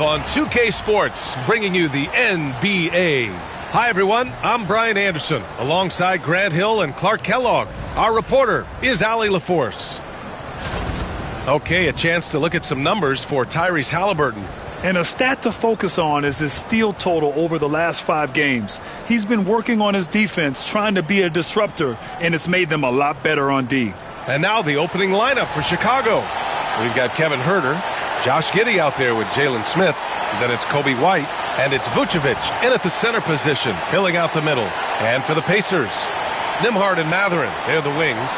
On 2K Sports, bringing you the NBA. Hi, everyone. I'm Brian Anderson, alongside Grant Hill and Clark Kellogg. Our reporter is Allie LaForce. Okay, a chance to look at some numbers for Tyrese Halliburton. And a stat to focus on is his steal total over the last 5 games. He's been working on his defense, trying to be a disruptor, and it's made them a lot better on D. And now the opening lineup for Chicago. We've got Kevin Huerter, Josh Giddey out there with Jalen Smith. Then it's Kobe White, and it's Vucevic in at the center position, filling out the middle. And for the Pacers, Nembhard and Mathurin, they're the wings.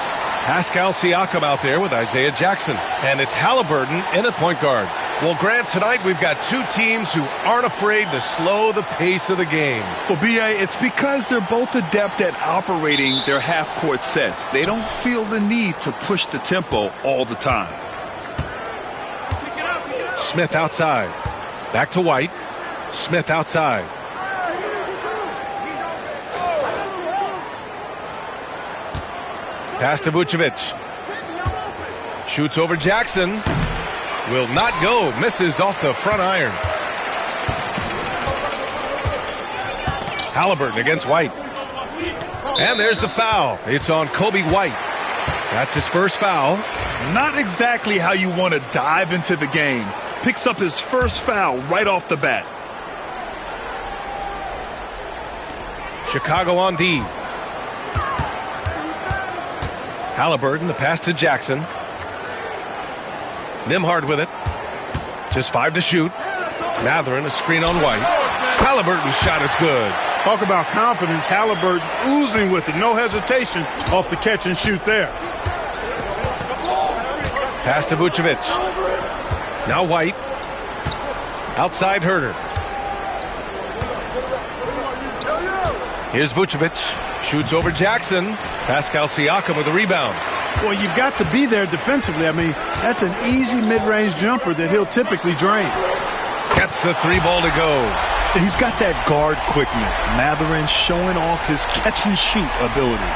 Pascal Siakam out there with Isaiah Jackson. And it's Halliburton in at point guard. Well, Grant, tonight we've got two teams who aren't afraid to slow the pace of the game. Well, B.A., it's because they're both adept at operating their half-court sets. They don't feel the need to push the tempo all the time. Smith outside. Back to White. Smith outside. Pass to Vucevic. Shoots over Jackson. Will not go. Misses off the front iron. Halliburton against White. And there's the foul. It's on Kobe White. That's his first foul. Not exactly how you want to dive into the game. Picks up his first foul right off the bat. Chicago on D. Halliburton, the pass to Jackson. Nembhard with it. Just 5 to shoot. Mathurin, a screen on White. Halliburton's shot is good. Talk about confidence. Halliburton oozing with it. No hesitation off the catch and shoot there. Pass to Vucevic. Now White. Outside Huerter. Here's Vucevic. Shoots over Jackson. Pascal Siakam with a rebound. Well, you've got to be there defensively. I mean, that's an easy mid-range jumper that he'll typically drain. Gets the 3 ball to go. He's got that guard quickness. Mathurin showing off his catch-and-shoot ability.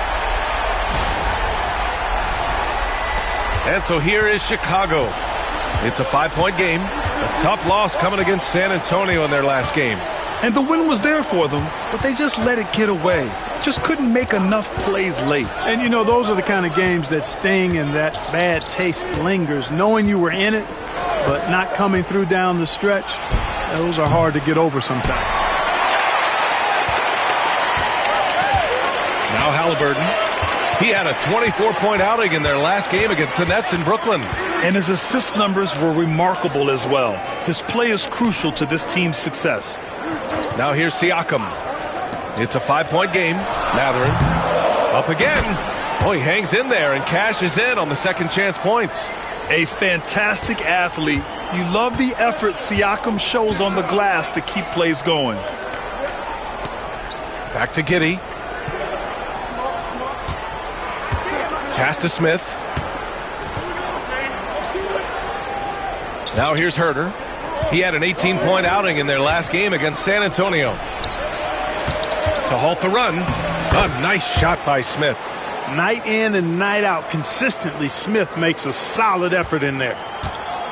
And so here is Chicago. It's a 5-point game. A tough loss coming against San Antonio in their last game. And the win was there for them, but they just let it get away. Just couldn't make enough plays late. And, you know, those are the kind of games that sting and that bad taste lingers. Knowing you were in it, but not coming through down the stretch, those are hard to get over sometimes. Now Halliburton. He had a 24-point outing in their last game against the Nets in Brooklyn. And his assist numbers were remarkable as well. His play is crucial to this team's success. Now here's Siakam. It's a 5-point game. Mathurin up again. Oh, he hangs in there and cashes in on the second chance points. A fantastic athlete. You love the effort Siakam shows on the glass to keep plays going. Back to Giddey. Pass to Smith. Now here's Huerter. He had an 18-point outing in their last game against San Antonio. To halt the run, a nice shot by Smith. Night in and night out, consistently, Smith makes a solid effort in there.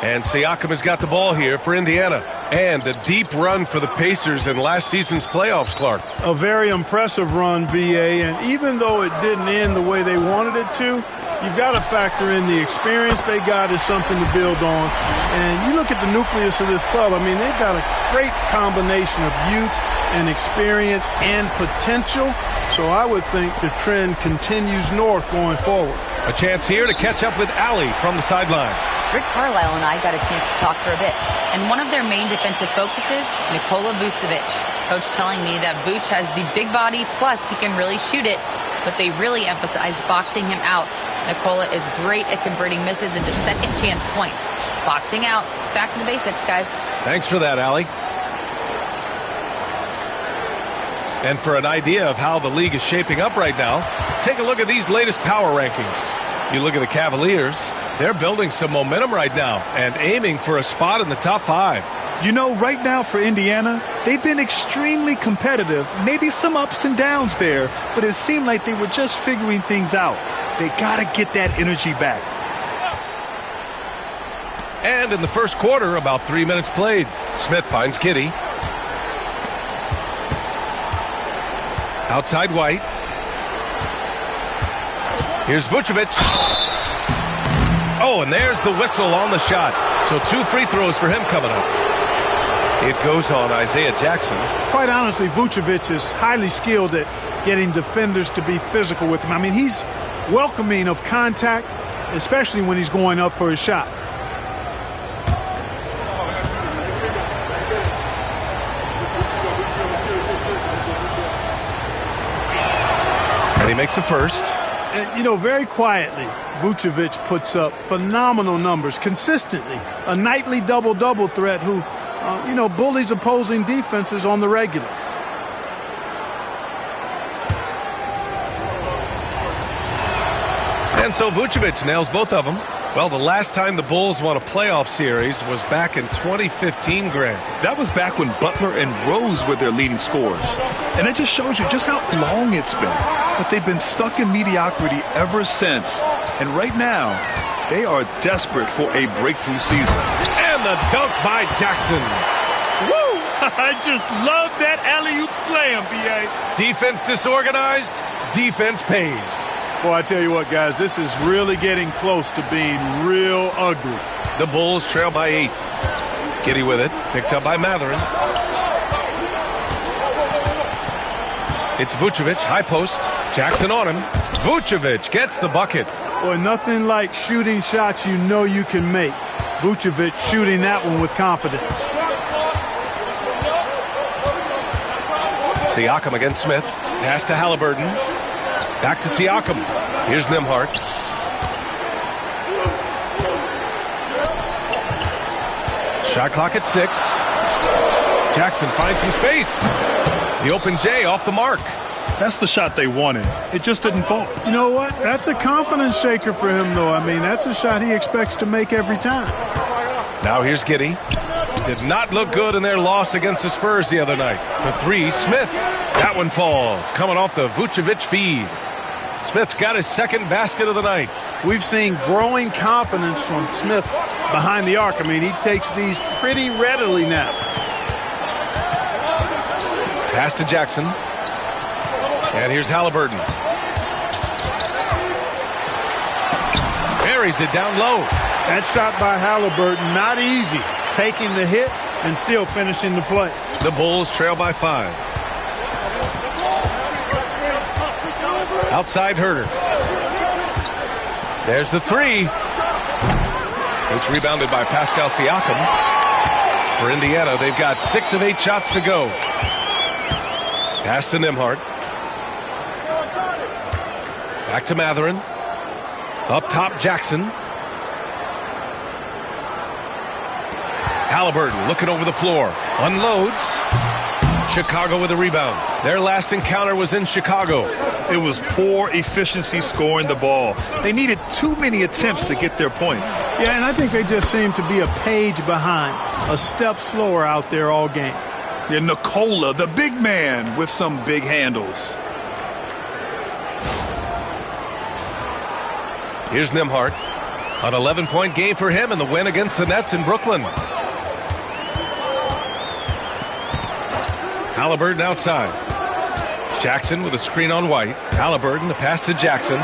And Siakam has got the ball here for Indiana. And a deep run for the Pacers in last season's playoffs, Clark. A very impressive run, B.A., and even though it didn't end the way they wanted it to, you've got to factor in the experience they got is something to build on. And you look at the nucleus of this club, I mean, they've got a great combination of youth and experience and potential. So I would think the trend continues north going forward. A chance here to catch up with Allie from the sideline. Rick Carlisle and I got a chance to talk for a bit. And one of their main defensive focuses, Nikola Vucevic. Coach telling me that Vuce has the big body, plus he can really shoot it. But they really emphasized boxing him out. Nikola is great at converting misses into second chance points. Boxing out. It's back to the basics, guys. Thanks for that, Allie. And for an idea of how the league is shaping up right now, take a look at these latest power rankings. You look at the Cavaliers, they're building some momentum right now and aiming for a spot in the top 5. You know, right now for Indiana, they've been extremely competitive. Maybe some ups and downs there, but it seemed like they were just figuring things out. They got to get that energy back. And in the first quarter, about 3 minutes played. Smith finds Giddey. Outside White. Here's Vucevic. Oh, and there's the whistle on the shot. So 2 free throws for him coming up. It goes on Isaiah Jackson. Quite honestly, Vucevic is highly skilled at getting defenders to be physical with him. I mean, he's welcoming of contact, especially when he's going up for his shot. And he makes the first. And, you know, very quietly, Vucevic puts up phenomenal numbers consistently. A nightly double-double threat who, bullies opposing defenses on the regular. And so Vucevic nails both of them. Well, the last time the Bulls won a playoff series was back in 2015, Grant. That was back when Butler and Rose were their leading scorers. And it just shows you just how long it's been. But they've been stuck in mediocrity ever since. And right now, they are desperate for a breakthrough season. And the dunk by Jackson. Woo! I just love that alley-oop slam, B.A. Defense disorganized, defense pays. Boy, I tell you what, guys, this is really getting close to being real ugly. The Bulls trail by 8. Giddey with it, picked up by Mathurin. It's Vucevic, high post. Jackson on him. Vucevic gets the bucket. Boy, nothing like shooting shots you know you can make. Vucevic shooting that one with confidence. Siakam against Smith. Pass to Halliburton. Back to Siakam. Here's Nembhard. Shot clock at 6. Jackson finds some space. The open J off the mark. That's the shot they wanted. It just didn't fall. You know what? That's a confidence shaker for him, though. I mean, that's a shot he expects to make every time. Now here's Giddey. Did not look good in their loss against the Spurs the other night. For 3, Smith. That one falls, coming off the Vucevic feed. Smith's got his second basket of the night. We've seen growing confidence from Smith behind the arc. I mean, he takes these pretty readily now. Pass to Jackson. And here's Halliburton. Buries it down low. That shot by Halliburton, not easy. Taking the hit and still finishing the play. The Bulls trail by 5. Outside Herter. There's the 3. It's rebounded by Pascal Siakam. For Indiana, they've got 6 of 8 shots to go. Pass to Nembhard. Back to Mathurin. Up top, Jackson. Halliburton looking over the floor. Unloads. Chicago with a rebound. Their last encounter was in Chicago. It was poor efficiency scoring the ball. They needed too many attempts to get their points. Yeah, and I think they just seem to be a page behind, a step slower out there all game. Yeah, Nikola, the big man, with some big handles. Here's Nembhard. An 11-point game for him in the win against the Nets in Brooklyn. Halliburton outside. Jackson with a screen on White. Halliburton, the pass to Jackson.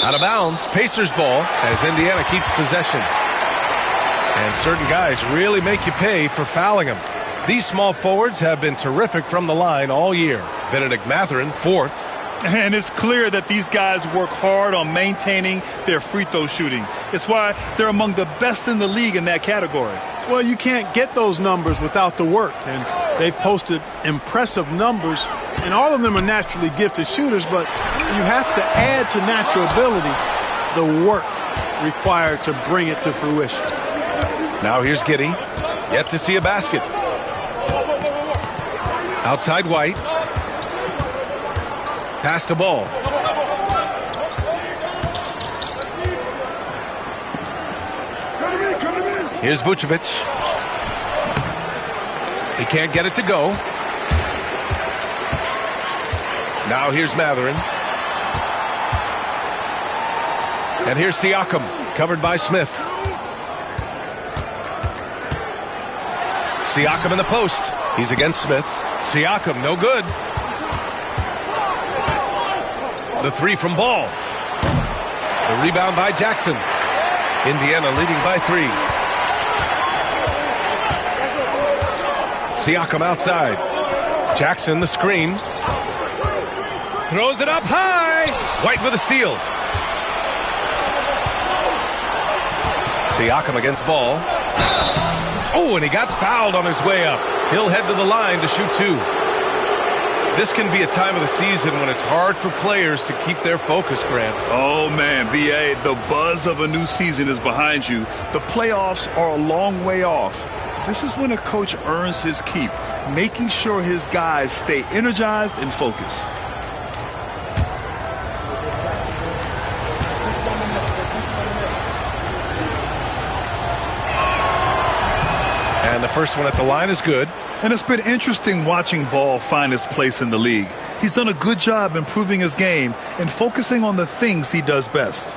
Out of bounds. Pacers ball as Indiana keeps possession. And certain guys really make you pay for fouling them. These small forwards have been terrific from the line all year. Benedict Mathurin, 4th. And it's clear that these guys work hard on maintaining their free throw shooting. It's why they're among the best in the league in that category. Well, you can't get those numbers without the work, and they've posted impressive numbers, and all of them are naturally gifted shooters, but you have to add to natural ability the work required to bring it to fruition. Now here's Giddey. Yet to see a basket. Outside White. Pass to ball. Here's Vucevic. He can't get it to go. Now here's Mathurin. And here's Siakam, covered by Smith. Siakam in the post. He's against Smith. Siakam, no good. The three from Ball. The rebound by Jackson. Indiana leading by 3. Siakam outside. Jackson the screen. Throws it up high. White with a steal. Siakam against Ball. Oh, and he got fouled on his way up. He'll head to the line to shoot 2. This can be a time of the season when it's hard for players to keep their focus, Grant. Oh, man, B.A., the buzz of a new season is behind you. The playoffs are a long way off. This is when a coach earns his keep, making sure his guys stay energized and focused. And the first one at the line is good. And it's been interesting watching Ball find his place in the league. He's done a good job improving his game and focusing on the things he does best.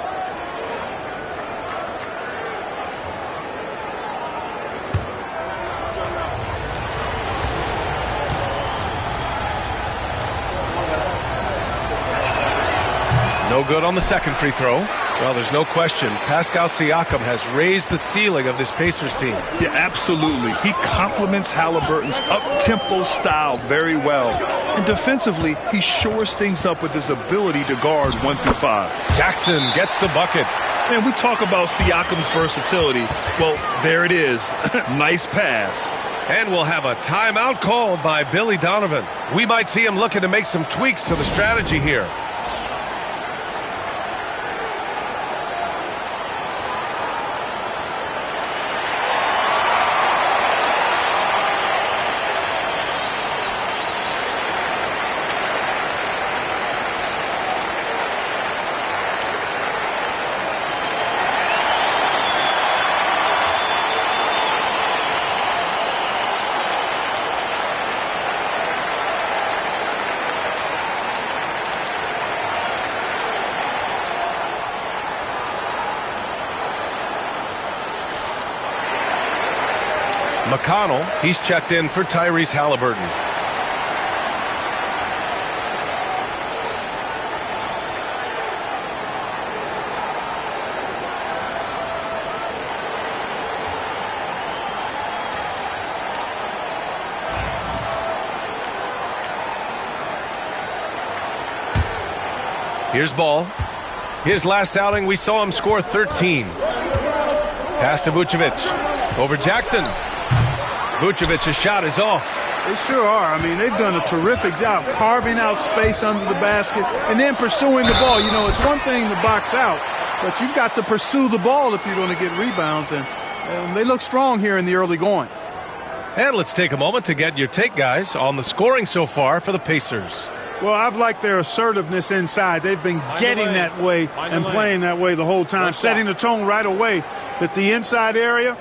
No good on the second free throw. Well, there's no question. Pascal Siakam has raised the ceiling of this Pacers team. Yeah, absolutely. He complements Halliburton's up-tempo style very well. And defensively, he shores things up with his ability to guard 1 through 5. Jackson gets the bucket. And we talk about Siakam's versatility. Well, there it is. Nice pass. And we'll have a timeout called by Billy Donovan. We might see him looking to make some tweaks to the strategy here. McConnell, he's checked in for Tyrese Halliburton. Here's Ball. His last outing, we saw him score 13. Pass to Vucevic. Over Jackson. Vucevic's shot is off. They sure are. I mean, they've done a terrific job carving out space under the basket and then pursuing the ball. You know, it's one thing to box out, but you've got to pursue the ball if you're going to get rebounds. And they look strong here in the early going. And let's take a moment to get your take, guys, on the scoring so far for the Pacers. Well, I've liked their assertiveness inside. They've been getting that way and playing that way the whole time, setting the tone right away that the inside area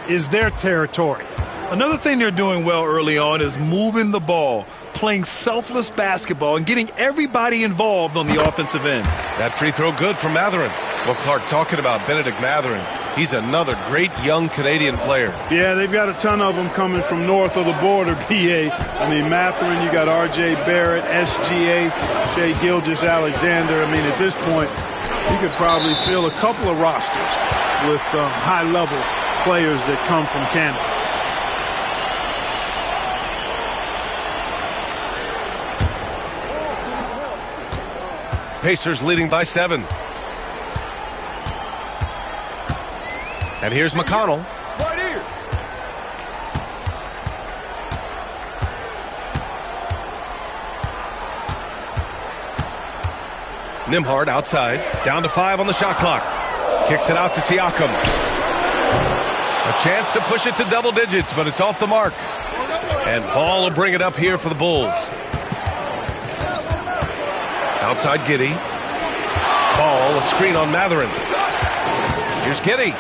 is their territory. Another thing they're doing well early on is moving the ball, playing selfless basketball, and getting everybody involved on the offensive end. That free throw good for Mathurin. Well, Clark, talking about Bennedict Mathurin, he's another great young Canadian player. Yeah, they've got a ton of them coming from north of the border, PA. I mean, Mathurin, you got R.J. Barrett, SGA, Shai Gilgeous-Alexander. I mean, at this point, you could probably fill a couple of rosters with high-level players that come from Canada. Pacers leading by 7. And here's McConnell. Right here. Nembhard outside. Down to 5 on the shot clock. Kicks it out to Siakam. A chance to push it to double digits, but it's off the mark. And Ball will bring it up here for the Bulls. Outside Giddey. Ball, a screen on Mathurin. Here's Giddey.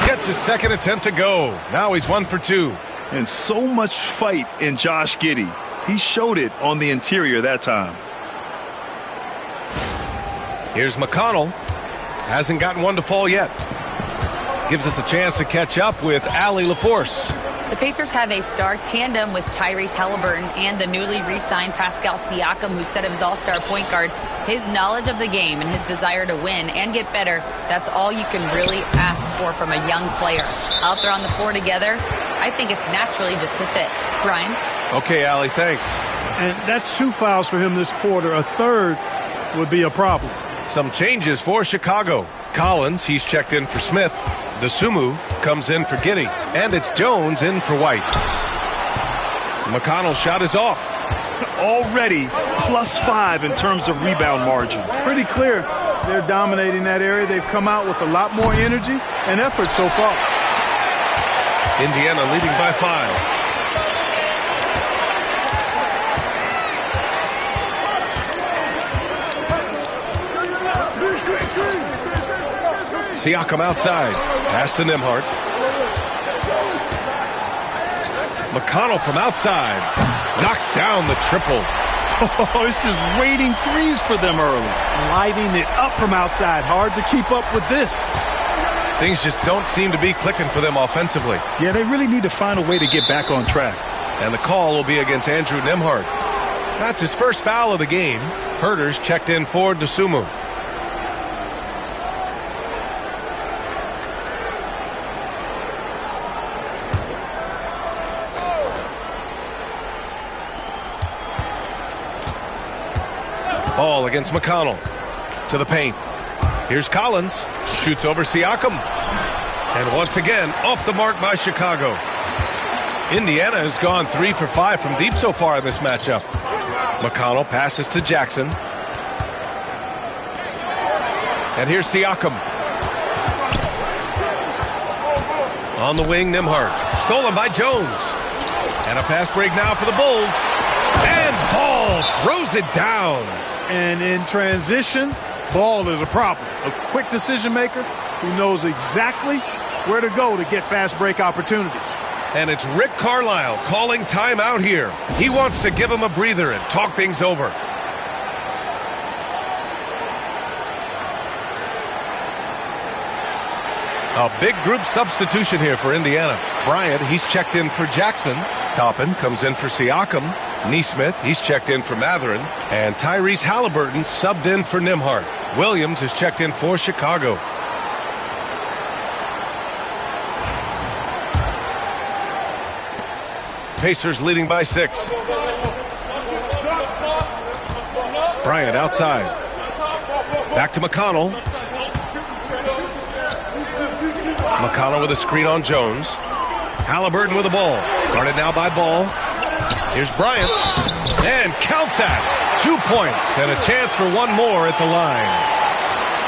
Gets his second attempt to go. Now he's 1 for 2. And so much fight in Josh Giddey. He showed it on the interior that time. Here's McConnell. Hasn't gotten one to fall yet. Gives us a chance to catch up with Allie LaForce. The Pacers have a star tandem with Tyrese Halliburton and the newly re-signed Pascal Siakam, who said of his all-star point guard, his knowledge of the game and his desire to win and get better, that's all you can really ask for from a young player. Out there on the floor together, I think it's naturally just a fit. Brian? Okay, Allie, thanks. And that's 2 fouls for him this quarter. A third would be a problem. Some changes for Chicago. Collins, he's checked in for Smith. Dosunmu comes in for Giddey. And it's Jones in for White. McConnell's shot is off. Already +5 in terms of rebound margin. Pretty clear they're dominating that area. They've come out with a lot more energy and effort so far. Indiana leading by 5. Siakam outside. Pass to Nembhard. McConnell from outside. Knocks down the triple. Oh, it's just raining threes for them early. Lighting it up from outside. Hard to keep up with this. Things just don't seem to be clicking for them offensively. Yeah, they really need to find a way to get back on track. And the call will be against Andrew Nembhard. That's his first foul of the game. Herter's checked in for Dosunmu. Ball against McConnell. To the paint. Here's Collins. Shoots over Siakam. And once again, off the mark by Chicago. Indiana has gone 3 for 5 from deep so far in this matchup. McConnell passes to Jackson. And here's Siakam. On the wing, Nembhard. Stolen by Jones. And a fast break now for the Bulls. And Ball throws it down. And in transition, Ball is a problem. A quick decision maker who knows exactly where to go to get fast break opportunities. And it's Rick Carlisle calling timeout here. He wants to give him a breather and talk things over. A big group substitution here for Indiana. Bryant, he's checked in for Jackson. Toppin comes in for Siakam. Nesmith, he's checked in for Mathurin. And Tyrese Halliburton subbed in for Nembhard. Williams is checked in for Chicago. Pacers leading by 6. Bryant outside. Back to McConnell. McConnell with a screen on Jones. Halliburton with the ball. Guarded now by Ball. Here's Bryant. And count that. 2 points and a chance for one more at the line.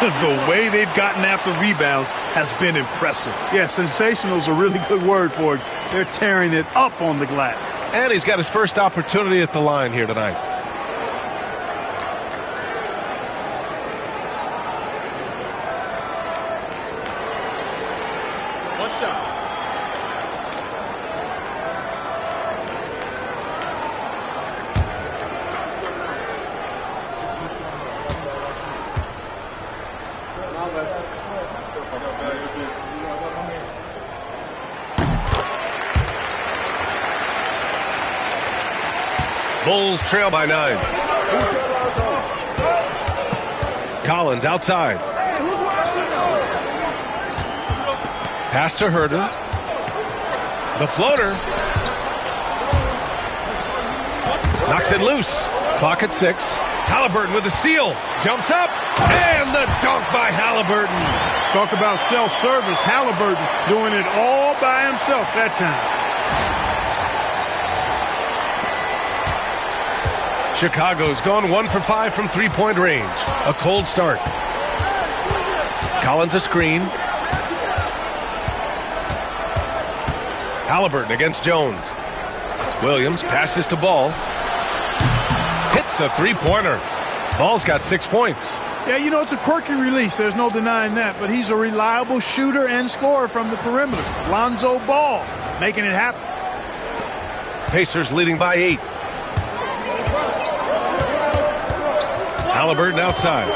The way they've gotten after rebounds has been impressive. Yeah, sensational is a really good word for it. They're tearing it up on the glass. And he's got his first opportunity at the line here tonight. What's up? Bulls trail by 9. Collins outside. Pass to Huerter. The floater. Knocks it loose. Clock at 6. Halliburton with the steal. Jumps up. And the dunk by Halliburton. Talk about self-service. Halliburton doing it all by himself that time. Chicago's gone 1 for 5 from three-point range. A cold start. Collins a screen. Halliburton against Jones. Williams passes to Ball. Hits a three-pointer. Ball's got 6 points. Yeah, you know, it's a quirky release. There's no denying that. But he's a reliable shooter and scorer from the perimeter. Lonzo Ball making it happen. Pacers leading by 8. Halliburton outside.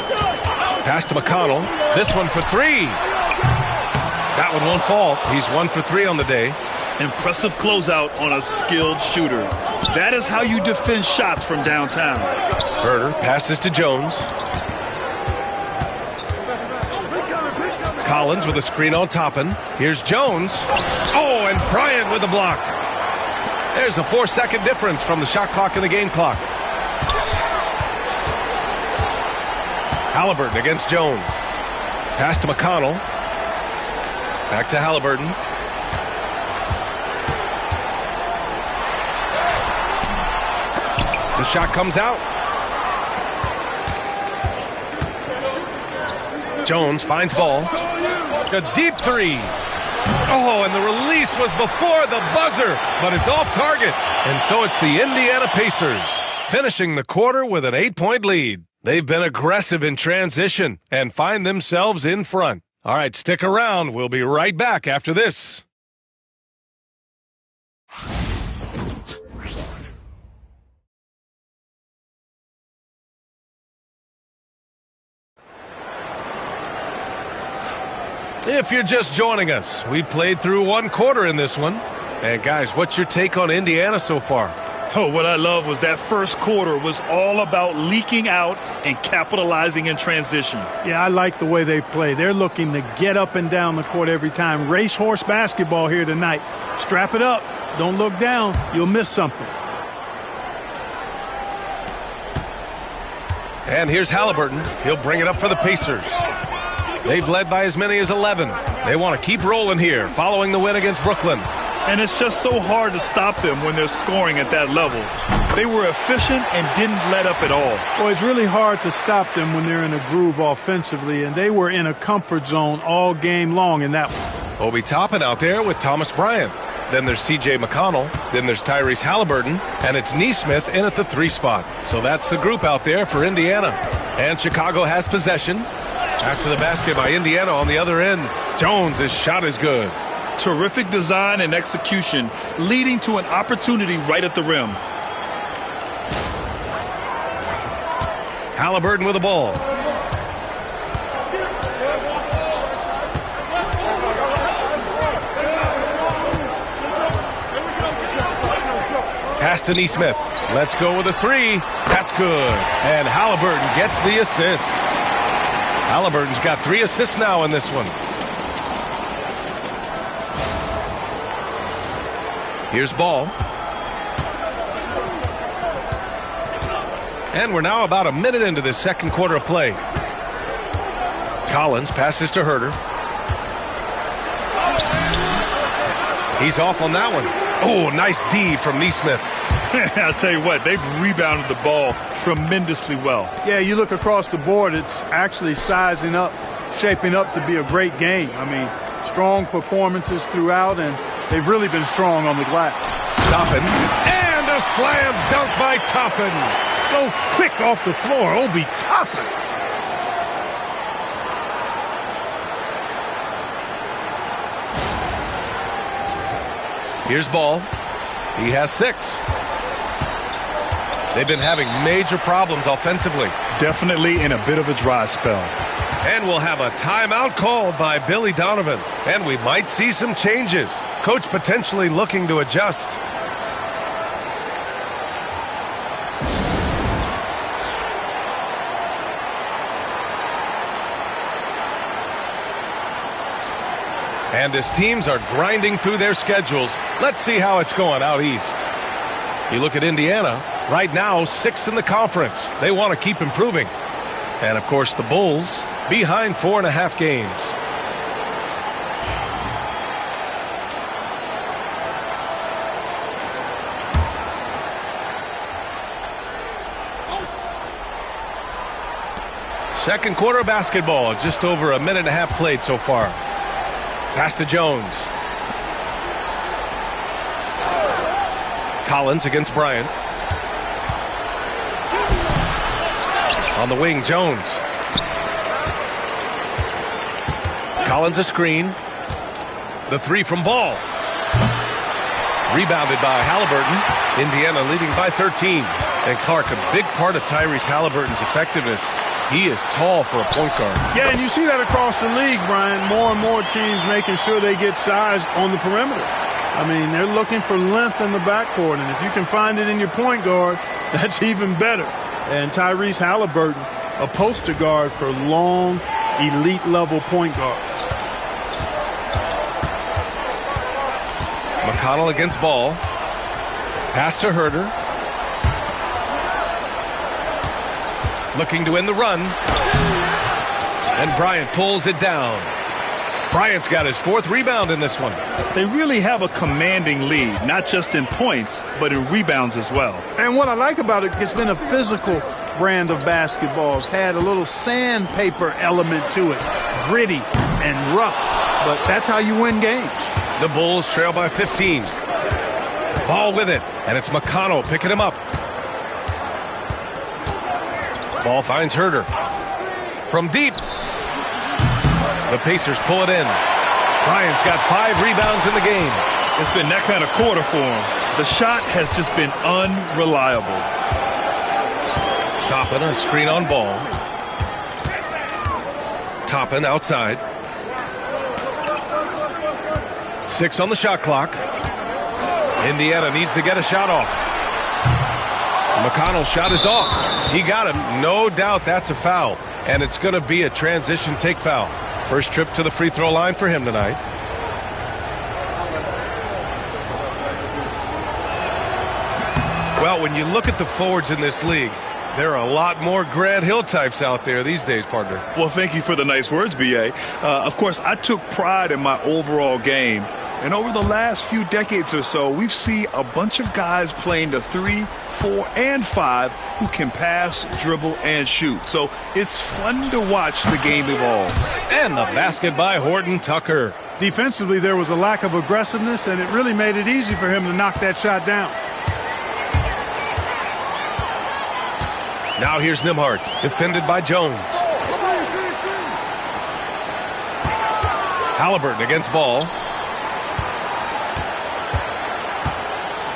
Pass to McConnell. This one for three. That one won't fall. He's 1 for 3 on the day. Impressive closeout on a skilled shooter. That is how you defend shots from downtown. Herder passes to Jones. Collins with a screen on Toppin. Here's Jones. Oh, and Bryant with the block. There's a 4-second difference from the shot clock and the game clock. Halliburton against Jones. Pass to McConnell. Back to Halliburton. The shot comes out. Jones finds ball. A deep three. Oh, and the release was before the buzzer, but it's off target. And so it's the Indiana Pacers finishing the quarter with an 8-point lead. They've been aggressive in transition and find themselves in front. All right, stick around. We'll be right back after this. If you're just joining us, we played through 1 quarter in this one. And guys, what's your take on Indiana so far? Oh, what I love was that first quarter was all about leaking out and capitalizing in transition. Yeah, I like the way they play. They're looking to get up and down the court every time. Racehorse basketball here tonight. Strap it up. Don't look down. You'll miss something. And here's Halliburton. He'll bring it up for the Pacers. They've led by as many as 11. They want to keep rolling here following the win against Brooklyn. And it's just so hard to stop them when they're scoring at that level. They were efficient and didn't let up at all. Well, it's really hard to stop them when they're in a groove offensively, and they were in a comfort zone all game long in that one. Obi Toppin out there with Thomas Bryant. Then there's T.J. McConnell. Then there's Tyrese Halliburton. And it's Nesmith in at the 3 spot. So that's the group out there for Indiana. And Chicago has possession. After the basket by Indiana on the other end. Jones, his shot is good. Terrific design and execution, leading to an opportunity right at the rim. Halliburton with the ball. Pass to Nesmith. Let's go with a 3. That's good. And Halliburton gets the assist. Halliburton's got 3 assists now in this one. Here's Ball. And we're now about a minute into this second quarter of play. Collins passes to Herder. He's off on that one. Oh, nice D from Nesmith. I'll tell you what, they've rebounded the ball tremendously well. Yeah, you look across the board, it's actually sizing up, shaping up to be a great game. I mean, strong performances throughout, and they've really been strong on the glass. Toppin. And a slam dunk by Toppin. So quick off the floor, Obi Toppin. Here's Ball. He has 6. They've been having major problems offensively. Definitely in a bit of a dry spell. And we'll have a timeout called by Billy Donovan. And we might see some changes. Coach potentially looking to adjust. And as teams are grinding through their schedules, let's see how it's going out east. You look at Indiana, right now 6th in the conference. They want to keep improving. And, of course, the Bulls behind 4.5 games. Second quarter of basketball, just over a minute and a half played so far. Pass to Jones. Collins against Bryant. On the wing, Jones. Collins a screen. The 3 from Ball. Rebounded by Halliburton. Indiana leading by 13. And Clark, a big part of Tyrese Halliburton's effectiveness He is tall for a point guard. Yeah, and you see that across the league, Brian. More and more teams making sure they get size on the perimeter. I mean, they're looking for length in the backcourt, and if you can find it in your point guard, that's even better. And Tyrese Halliburton, a poster guard for long, elite-level point guards. McConnell against Ball. Pass to Herter. Looking to end the run. And Bryant pulls it down. Bryant's got his 4th rebound in this one. They really have a commanding lead, not just in points, but in rebounds as well. And what I like about it, it's been a physical brand of basketball. It's had a little sandpaper element to it. Gritty and rough, but that's how you win games. The Bulls trail by 15. Ball with it, and it's McConnell picking him up. Ball finds Herter. From deep. The Pacers pull it in. Bryant's got 5 rebounds in the game. It's been that kind of quarter for him. The shot has just been unreliable. Toppin, a screen on Ball. Toppin outside. 6 on the shot clock. Indiana needs to get a shot off. McConnell's shot is off. He got him. No doubt that's a foul. And it's going to be a transition take foul. First trip to the free throw line for him tonight. Well, when you look at the forwards in this league, there are a lot more Grant Hill types out there these days, partner. Well, thank you for the nice words, B.A. Of course, I took pride in my overall game. And over the last few decades or so, we've seen a bunch of guys playing the 3, 4, and 5 who can pass, dribble, and shoot. So it's fun to watch the game evolve. And the basket by Horton Tucker. Defensively, there was a lack of aggressiveness, and it really made it easy for him to knock that shot down. Now here's Nembhard, defended by Jones. Halliburton against Ball.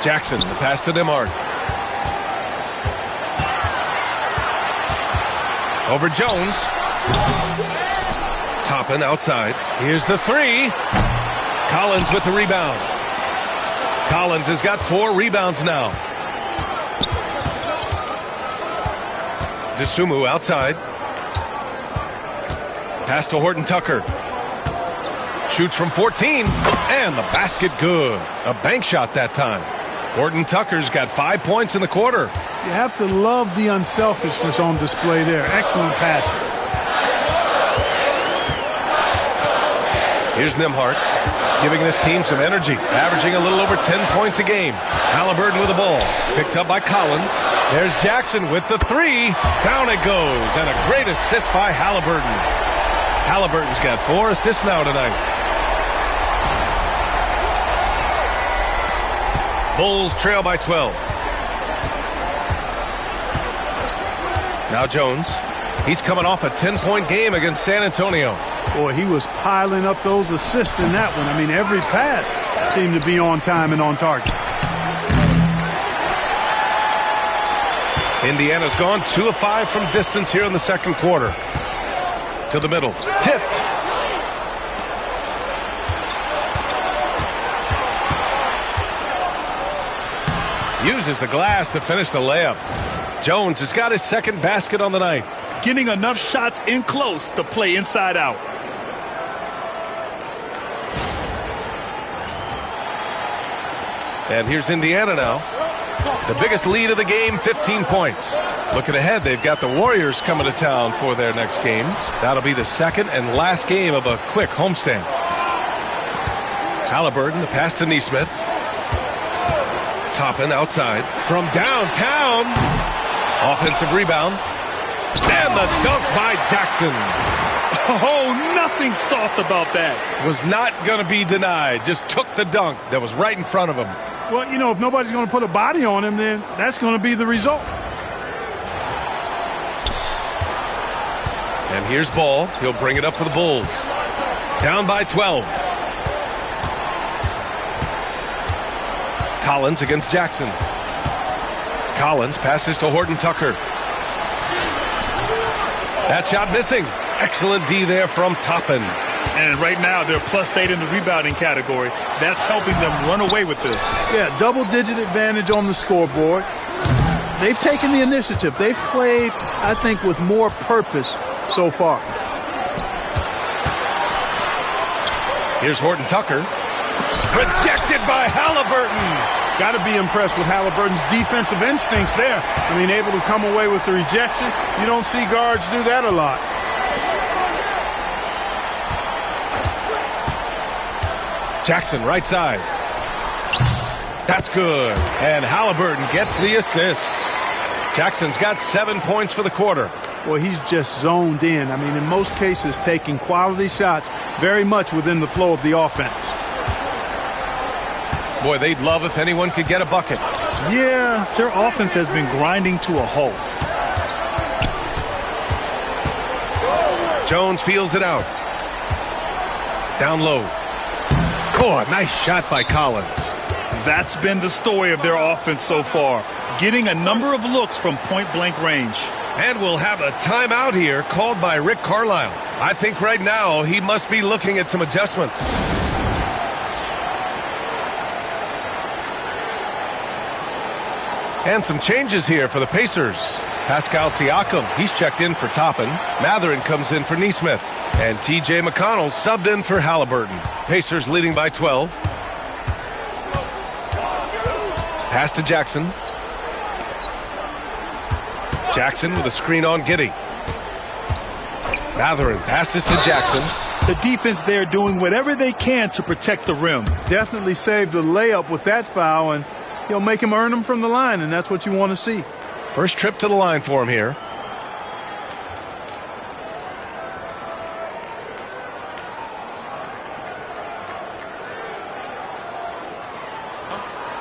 Jackson, the pass to Nembhard. Over Jones. Toppin outside. Here's the 3. Collins with the rebound. Collins has got 4 rebounds now. Dosunmu outside. Pass to Horton Tucker. Shoots from 14. And the basket good. A bank shot that time. Horton Tucker's got 5 points in the quarter. You have to love the unselfishness on display there. Excellent passing. Here's Nembhard, giving this team some energy, averaging a little over 10 points a game. Halliburton with the ball, picked up by Collins. There's Jackson with the 3. Down it goes, and a great assist by Halliburton. Halliburton's got 4 assists now tonight. Bulls trail by 12. Now Jones. He's coming off a 10-point game against San Antonio. Boy, he was piling up those assists in that one. I mean, every pass seemed to be on time and on target. Indiana's gone 2 of 5 from distance here in the second quarter. To the middle. Tipped. Uses the glass to finish the layup. Jones has got his second basket on the night. Getting enough shots in close to play inside out. And here's Indiana now. The biggest lead of the game, 15 points. Looking ahead, they've got the Warriors coming to town for their next game. That'll be the second and last game of a quick homestand. Halliburton, the pass to Nesmith. Toppin outside. From downtown. Offensive rebound. And the dunk by Jackson. Oh, nothing soft about that. Was not going to be denied. Just took the dunk that was right in front of him. Well, you know, if nobody's going to put a body on him, then that's going to be the result. And here's Ball. He'll bring it up for the Bulls. Down by 12. Collins against Jackson. Collins passes to Horton Tucker. That shot missing. Excellent D there from Toppin. And right now, they're +8 in the rebounding category. That's helping them run away with this. Yeah, double-digit advantage on the scoreboard. They've taken the initiative. They've played, I think, with more purpose so far. Here's Horton Tucker. Rejected by Halliburton. Got to be impressed with Halliburton's defensive instincts there. I mean, able to come away with the rejection. You don't see guards do that a lot. Jackson, right side. That's good. And Halliburton gets the assist. Jackson's got 7 points for the quarter. Well, he's just zoned in. I mean, in most cases, taking quality shots very much within the flow of the offense. Boy, they'd love if anyone could get a bucket. Yeah, their offense has been grinding to a halt. Jones feels it out. Down low. Oh, nice shot by Collins. That's been the story of their offense so far, getting a number of looks from point-blank range. And we'll have a timeout here called by Rick Carlisle. I think right now he must be looking at some adjustments. And some changes here for the Pacers. Pascal Siakam, he's checked in for Toppin. Mathurin comes in for Nesmith. And T.J. McConnell subbed in for Halliburton. Pacers leading by 12. Pass to Jackson. Jackson with a screen on Giddey. Mathurin passes to Jackson. The defense there doing whatever they can to protect the rim. Definitely saved a layup with that foul, and he'll make him earn them from the line, and that's what you want to see. First trip to the line for him here.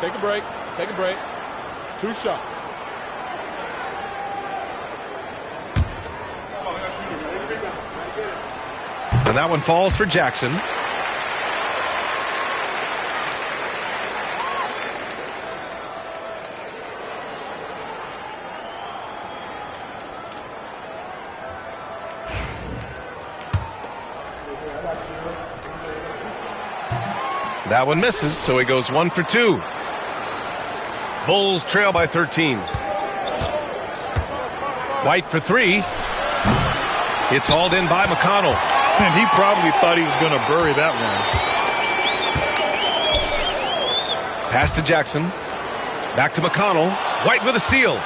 Take a break. Take a break. 2 shots. And that one falls for Jackson. That one misses, so he goes 1 for 2. Bulls trail by 13. White for 3. It's hauled in by McConnell. And he probably thought he was going to bury that one. Pass to Jackson. Back to McConnell. White with a steal.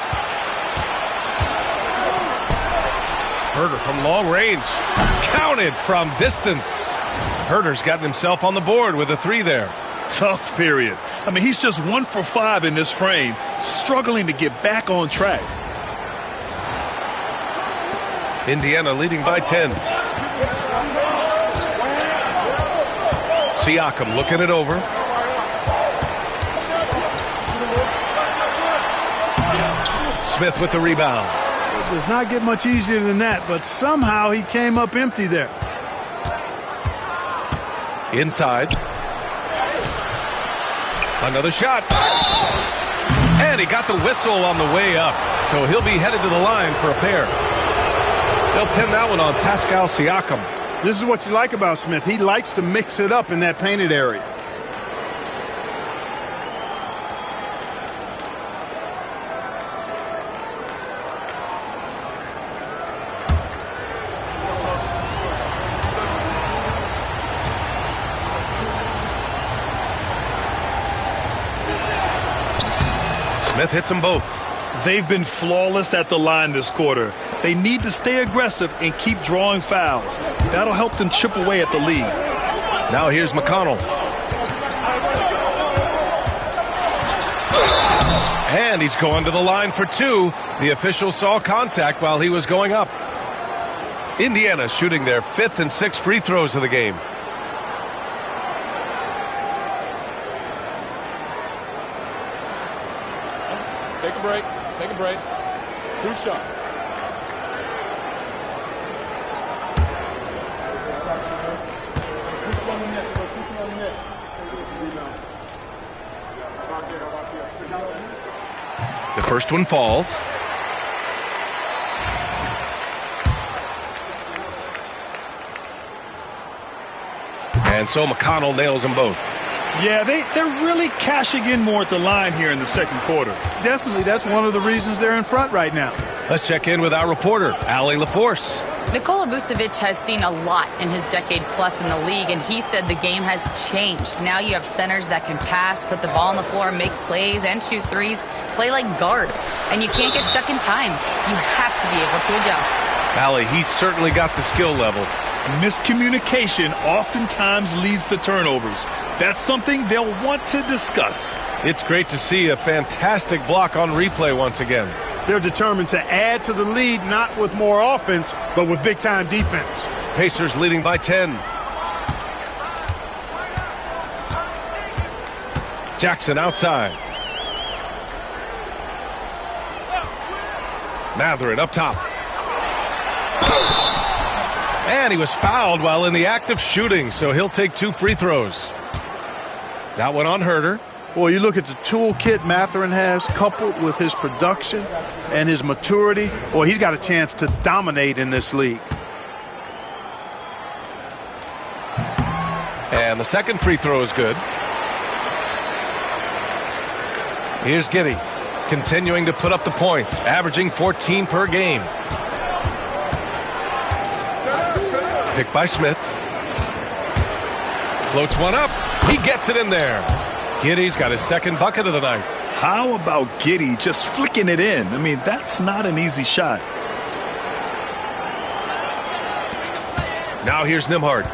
Herter from long range. Counted from distance. Herter's gotten himself on the board with a 3 there. Tough period. I mean, he's just 1 for 5 in this frame, struggling to get back on track. Indiana leading by 10. Siakam looking it over. Smith with the rebound. It does not get much easier than that, but somehow he came up empty there. Inside. Another shot. And he got the whistle on the way up. So he'll be headed to the line for a pair. They'll pin that one on Pascal Siakam. This is what you like about Smith. He likes to mix it up in that painted area. Smith hits them both. They've been flawless at the line this quarter. They need to stay aggressive and keep drawing fouls. That'll help them chip away at the lead. Now here's McConnell. And he's going to the line for 2. The official saw contact while he was going up. Indiana shooting their 5th and 6th free throws of the game. Take a break. Take a break. 2 shots. The first one falls. And so McConnell nails them both. Yeah, they're really cashing in more at the line here in the second quarter. Definitely, that's one of the reasons they're in front right now. Let's check in with our reporter, Allie LaForce. Nikola Vucevic has seen a lot in his decade plus in the league, and he said the game has changed. Now you have centers that can pass, put the ball on the floor, make plays, and shoot threes, play like guards, and you can't get stuck in time. You have to be able to adjust. Allie, he's certainly got the skill level. Miscommunication oftentimes leads to turnovers. That's something they'll want to discuss. It's great to see a fantastic block on replay once again. They're determined to add to the lead, not with more offense, but with big-time defense. Pacers leading by 10. Jackson outside. Mathurin up top. And he was fouled while in the act of shooting, so he'll take 2 free throws. That one on Huerter. Boy, you look at the toolkit Mathurin has, coupled with his production and his maturity. Boy, he's got a chance to dominate in this league. And the second free throw is good. Here's Giddey, continuing to put up the points, averaging 14 per game. Picked by Smith. Floats one up. He gets it in there. Giddey's got his second bucket of the night. How about Giddey just flicking it in? I mean, that's not an easy shot. Now here's Nembhard.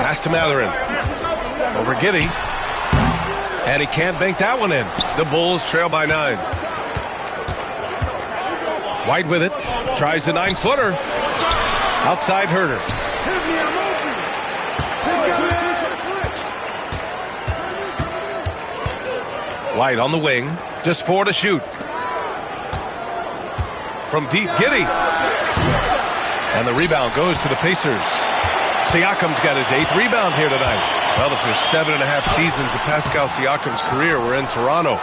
Pass to Mathurin. Over Giddey. And he can't bank that one in. The Bulls trail by 9. White with it. Tries the 9-footer. Outside Huerter. White on the wing. Just 4 to shoot. From deep, Giddey. And the rebound goes to the Pacers. Siakam's got his 8th rebound here tonight. Well, the first 7.5 seasons of Pascal Siakam's career were in Toronto.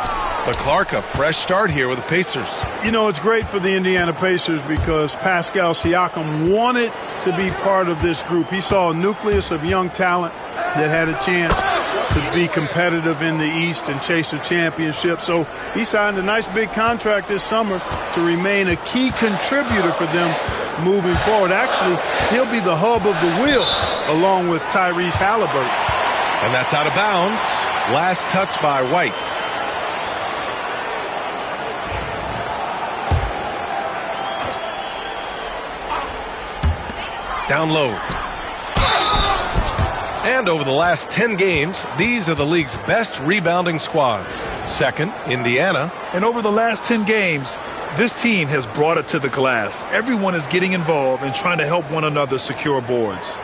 But Clark, a fresh start here with the Pacers. You know, it's great for the Indiana Pacers because Pascal Siakam wanted to be part of this group. He saw a nucleus of young talent that had a chance to be competitive in the East and chase a championship. So he signed a nice big contract this summer to remain a key contributor for them moving forward. Actually, he'll be the hub of the wheel along with Tyrese Halliburton. And that's out of bounds. Last touch by White. Down low. And over the last 10 games, these are the league's best rebounding squads. Second, Indiana. And over the last 10 games, this team has brought it to the glass. Everyone is getting involved and trying to help one another secure boards.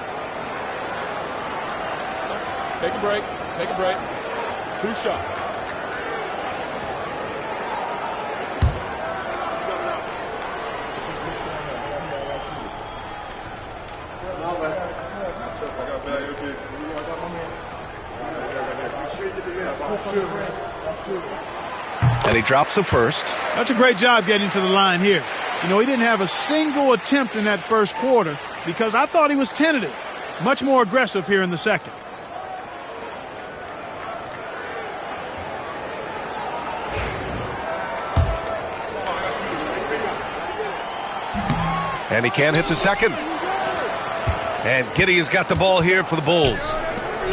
Take a break. Take a break. 2 shots. And he drops the first. That's a great job getting to the line here. You know, he didn't have a single attempt in that first quarter because I thought he was tentative. Much more aggressive here in the second. And he can't hit the second. And Giddey has got the ball here for the Bulls.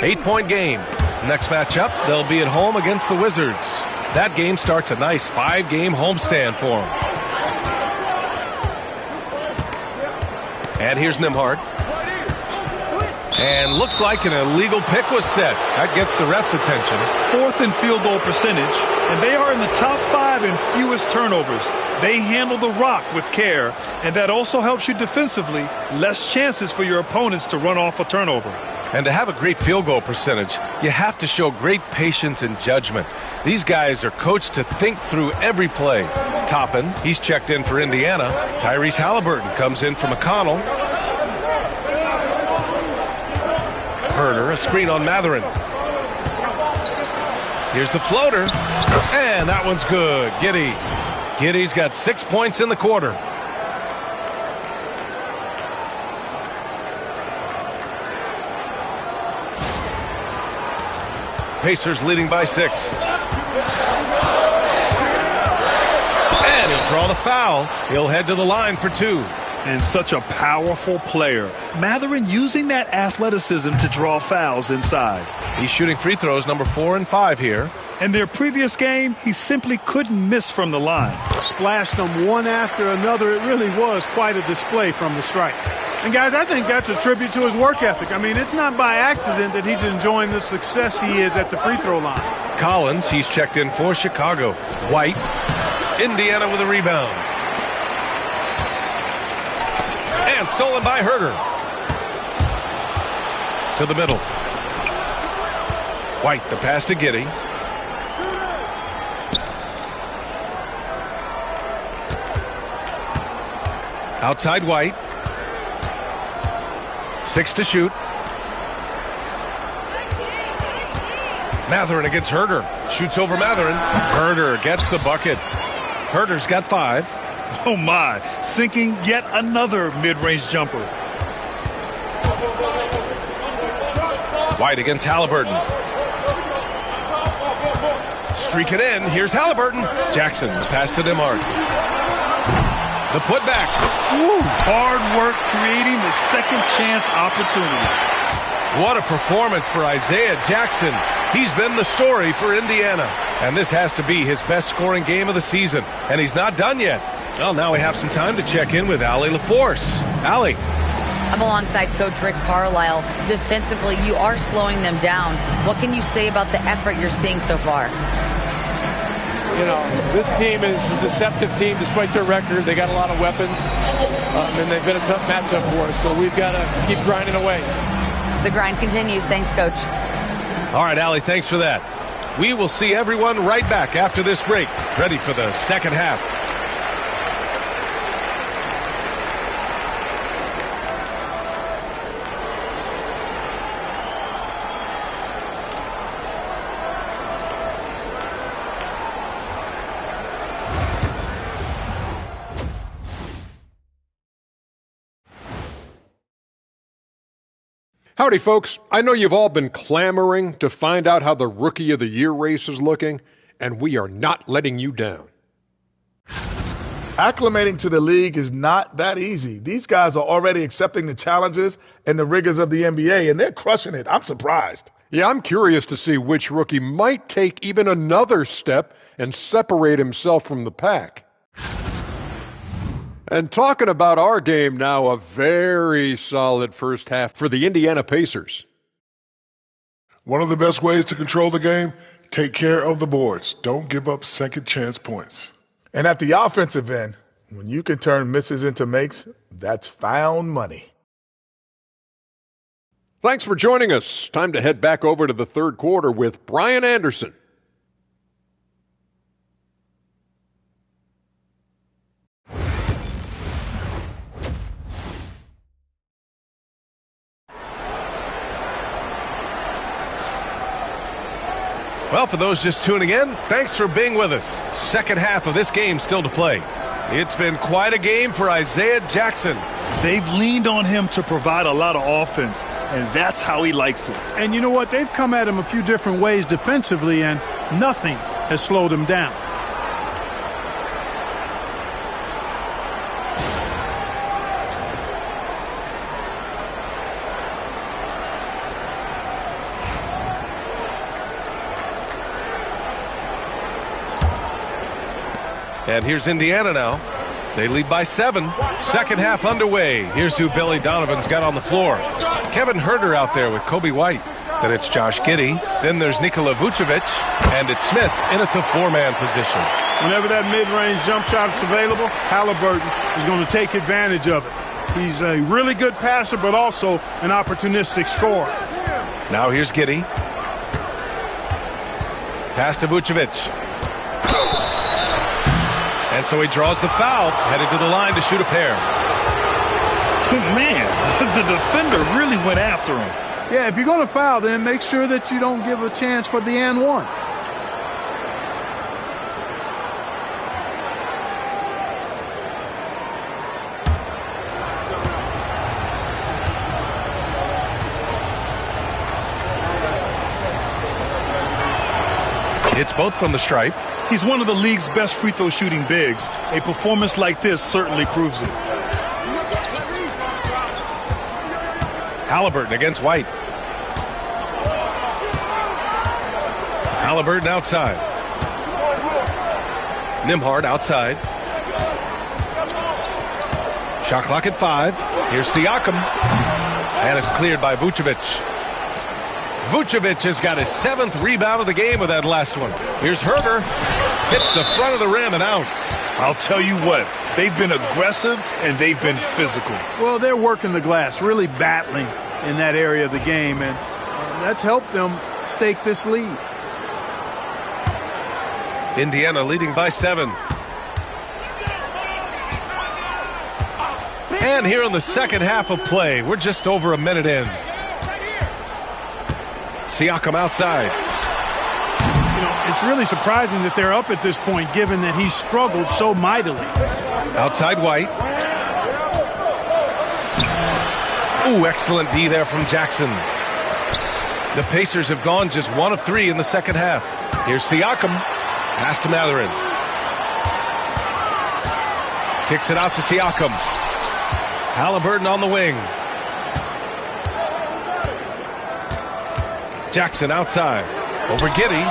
8-point game. Next matchup, they'll be at home against the Wizards. That game starts a nice 5-game homestand for them. And here's Nembhard. And looks like an illegal pick was set. That gets the ref's attention. 4th in field goal percentage, and they are in the top 5 in fewest turnovers. They handle the rock with care, and that also helps you defensively. Less chances for your opponents to run off a turnover. And to have a great field goal percentage, you have to show great patience and judgment. These guys are coached to think through every play. Toppin, he's checked in for Indiana. Tyrese Halliburton comes in for McConnell. Huerter, a screen on Mathurin. Here's the floater. And that one's good. Giddy's got 6 points in the quarter. Pacers leading by 6. And he'll draw the foul. He'll head to the line for 2. And such a powerful player. Mathurin using that athleticism to draw fouls inside. He's shooting free throws number 4 and 5 here. In their previous game, he simply couldn't miss from the line. Splashed them one after another. It really was quite a display from the stripe. And, guys, I think that's a tribute to his work ethic. I mean, it's not by accident that he's enjoying the success he is at the free throw line. Collins, he's checked in for Chicago. White, Indiana with a rebound. And stolen by Herter. To the middle. White, the pass to Giddey. Outside White. 6 to shoot. Mathurin against Herter. Shoots over Mathurin. Herter gets the bucket. Herter's got 5. Oh, my. Sinking yet another mid-range jumper. White against Halliburton. Streaking in. Here's Halliburton. Jackson, the pass to DeMar. The putback. Woo, hard work creating the second chance opportunity. What a performance for Isaiah Jackson. He's been the story for Indiana. And this has to be his best scoring game of the season. And he's not done yet. Well, now we have some time to check in with Allie LaForce. Allie. I'm alongside Coach Rick Carlisle. Defensively, you are slowing them down. What can you say about the effort you're seeing so far? You know, this team is a deceptive team despite their record. They got a lot of weapons, and they've been a tough matchup for us, so we've got to keep grinding away. The grind continues. Thanks, Coach. All right, Allie, thanks for that. We will see everyone right back after this break, ready for the second half. Howdy, folks. I know you've all been clamoring to find out how the Rookie of the Year race is looking, and we are not letting you down. Acclimating to the league is not that easy. These guys are already accepting the challenges and the rigors of the NBA, and they're crushing it. I'm surprised. Yeah, I'm curious to see which rookie might take even another step and separate himself from the pack. And talking about our game now, a very solid first half for the Indiana Pacers. One of the best ways to control the game, take care of the boards. Don't give up second chance points. And at the offensive end, when you can turn misses into makes, that's found money. Thanks for joining us. Time to head back over to the third quarter with Brian Anderson. Well, for those just tuning in, thanks for being with us. Second half of this game still to play. It's been quite a game for Isaiah Jackson. They've leaned on him to provide a lot of offense, and that's how he likes it. And you know what? They've come at him a few different ways defensively, and nothing has slowed him down. And here's Indiana now. They lead by 7. Second half underway. Here's who Billy Donovan's got on the floor. Kevin Herter out there with Kobe White. Then it's Josh Giddey. Then there's Nikola Vucevic. And it's Smith in at the 4-man position. Whenever that mid-range jump shot is available, Halliburton is going to take advantage of it. He's a really good passer, but also an opportunistic scorer. Now here's Giddey. Pass to Vucevic. And so he draws the foul, headed to the line to shoot a pair. Man, the defender really went after him. Yeah, if you're going to foul, then make sure that you don't give a chance for the and one. Hits both from the stripe. He's one of the league's best free throw shooting bigs. A performance like this certainly proves it. Halliburton against White. Halliburton outside. Nembhard outside. Shot clock at 5. Here's Siakam. And it's cleared by Vucevic. Vucevic has got his 7th rebound of the game with that last one. Here's Herder. Hits the front of the rim and out. I'll tell you what, they've been aggressive and they've been physical. Well, they're working the glass, really battling in that area of the game, and that's helped them stake this lead. Indiana leading by 7. And here in the second half of play, we're just over a minute in. Siakam outside. You know, it's really surprising that they're up at this point, given that he struggled so mightily. Outside White. Ooh, excellent D there from Jackson. The Pacers have gone just 1 of 3 in the second half. Here's Siakam. Pass to Mathurin. Kicks it out to Siakam. Halliburton on the wing. Jackson outside. Over Giddey.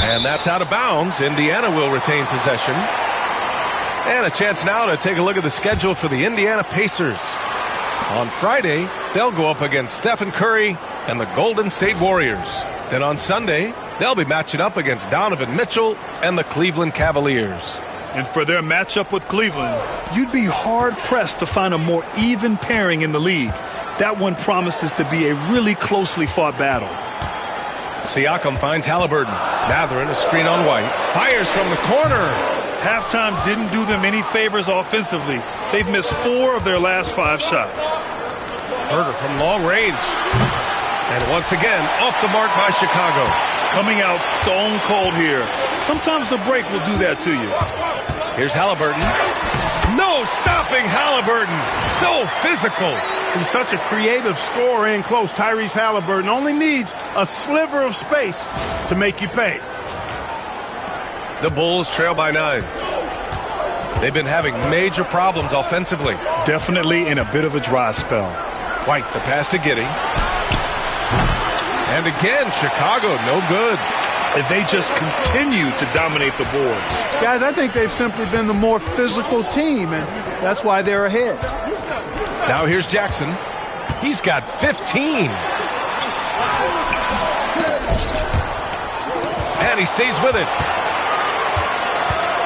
And that's out of bounds. Indiana will retain possession. And a chance now to take a look at the schedule for the Indiana Pacers. On Friday, they'll go up against Stephen Curry and the Golden State Warriors. Then on Sunday, they'll be matching up against Donovan Mitchell and the Cleveland Cavaliers. And for their matchup with Cleveland, you'd be hard-pressed to find a more even pairing in the league. That one promises to be a really closely fought battle. Siakam finds Halliburton. Mathurin, a screen on White. Fires from the corner. Halftime didn't do them any favors offensively. They've missed 4 of their last 5 shots. Herder from long range. And once again, off the mark by Chicago. Coming out stone cold here. Sometimes the break will do that to you. Here's Halliburton. No stopping Halliburton. So physical. He's such a creative scorer in close. Tyrese Halliburton only needs a sliver of space to make you pay. The Bulls trail by 9. They've been having major problems offensively. Definitely in a bit of a dry spell. White, the pass to Giddey. And again, Chicago, no good. And they just continue to dominate the boards. Guys, I think they've simply been the more physical team, and that's why they're ahead. Now here's Jackson. He's got 15. And he stays with it.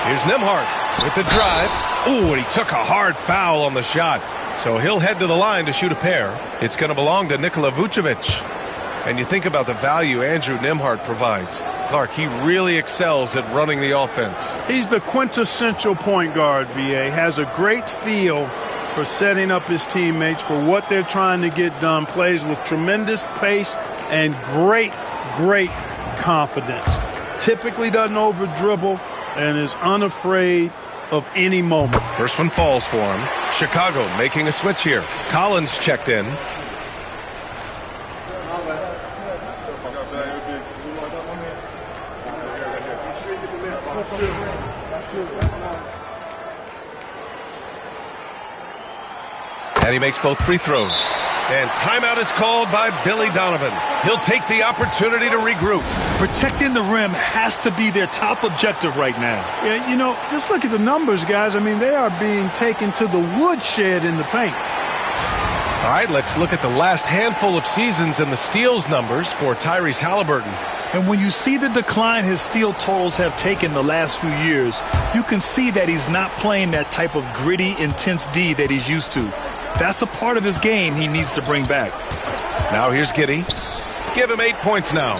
Here's Nembhard with the drive. Ooh, and he took a hard foul on the shot. So he'll head to the line to shoot a pair. It's going to belong to Nikola Vucevic. And you think about the value Andrew Nembhard provides. Clark, he really excels at running the offense. He's the quintessential point guard, B.A. Has a great feel for setting up his teammates for what they're trying to get done. Plays with tremendous pace and great confidence. Typically doesn't over-dribble and is unafraid of any moment. First one falls for him. Chicago making a switch here. Collins checked in. And he makes both free throws. And timeout is called by Billy Donovan. He'll take the opportunity to regroup. Protecting the rim has to be their top objective right now. Yeah, you know, just look at the numbers, guys. I mean, they are being taken to the woodshed in the paint. All right, let's look at the last handful of seasons and the steals numbers for Tyrese Halliburton. And when you see the decline his steal totals have taken the last few years, you can see that he's not playing that type of gritty, intense D that he's used to. That's a part of his game he needs to bring back. Now here's Giddey. Give him 8 points now.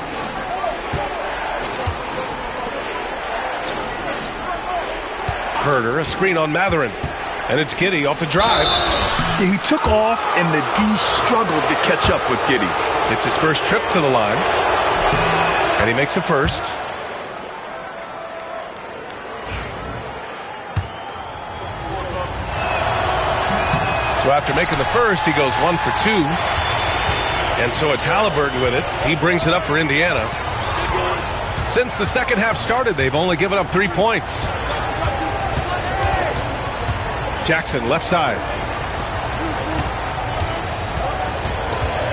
Herder, a screen on Mathurin. And it's Giddey off the drive. Yeah, he took off, and the D struggled to catch up with Giddey. It's his first trip to the line. And he makes a first. So after making the first, he goes 1 for 2. And so it's Halliburton with it. He brings it up for Indiana. Since the second half started, they've only given up 3 points. Jackson, left side.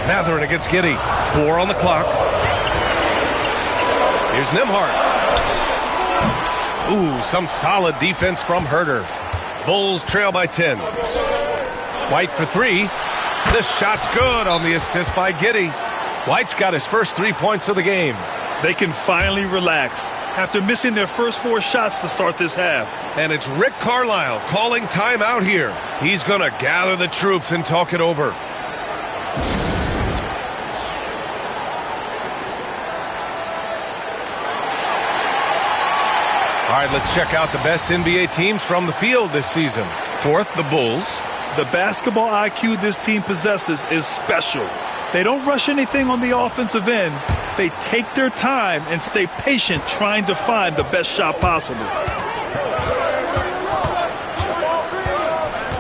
Mathurin against Giddey. 4 on the clock. Here's Nembhard. Ooh, some solid defense from Huerter. Bulls trail by 10. White for 3. This shot's good on the assist by Giddey. White's got his first 3 points of the game. They can finally relax after missing their first 4 shots to start this half. And it's Rick Carlisle calling timeout here. He's going to gather the troops and talk it over. All right, let's check out the best NBA teams from the field this season. Fourth, the Bulls. The basketball IQ this team possesses is special. They don't rush anything on the offensive end. They take their time and stay patient trying to find the best shot possible.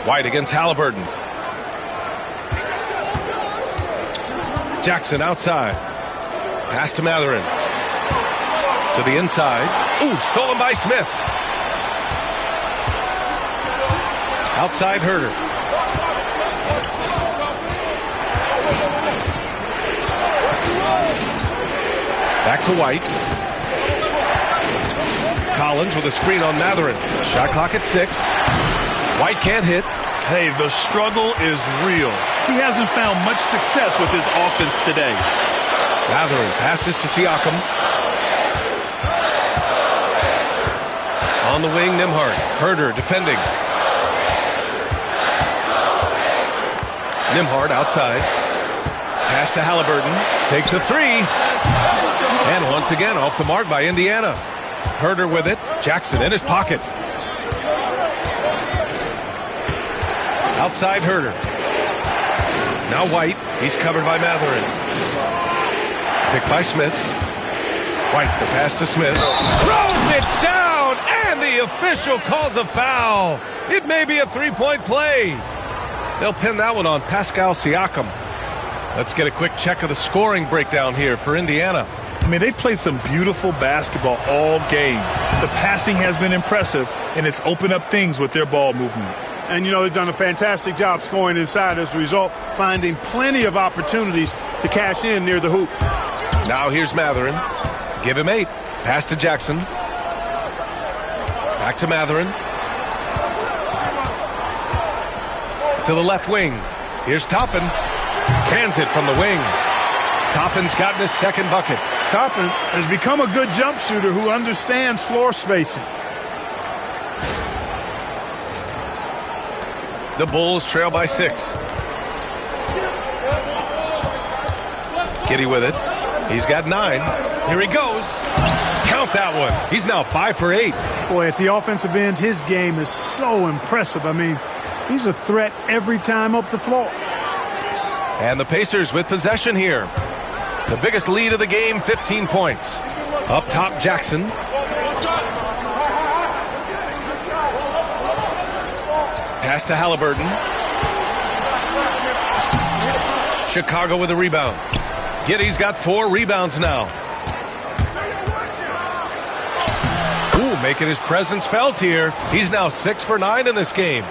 White against Halliburton. Jackson outside. Pass to Mathurin. To the inside. Ooh, stolen by Smith. Outside Huerter. Back to White. Collins with a screen on Mathurin. Shot clock at 6. White can't hit. Hey, the struggle is real. He hasn't found much success with his offense today. Mathurin passes to Siakam. On the wing, Nembhard. Huerter defending. Nembhard outside. Pass to Halliburton. Takes a 3. And once again, off the mark by Indiana. Huerter with it. Jackson in his pocket. Outside Huerter. Now White. He's covered by Mathurin. Picked by Smith. White, the pass to Smith. Throws it down, and the official calls a foul. It may be a 3-point play. They'll pin that one on Pascal Siakam. Let's get a quick check of the scoring breakdown here for Indiana. I mean, they've played some beautiful basketball all game. The passing has been impressive, and it's opened up things with their ball movement. And, you know, they've done a fantastic job scoring inside as a result, finding plenty of opportunities to cash in near the hoop. Now here's Mathurin. Give him 8. Pass to Jackson. Back to Mathurin. To the left wing. Here's Toppin. Cans it from the wing. Toppin's gotten his second bucket. Toppin has become a good jump shooter who understands floor spacing. The Bulls trail by 6. Giddey with it. He's got 9. Here he goes. Count that one. He's now 5 for 8. Boy, at the offensive end, his game is so impressive. I mean, he's a threat every time up the floor. And the Pacers with possession here. The biggest lead of the game, 15 points. Up top, Jackson. Pass to Halliburton. Chicago with a rebound. Giddey's got 4 rebounds now. Ooh, making his presence felt here. He's now 6 for 9 in this game.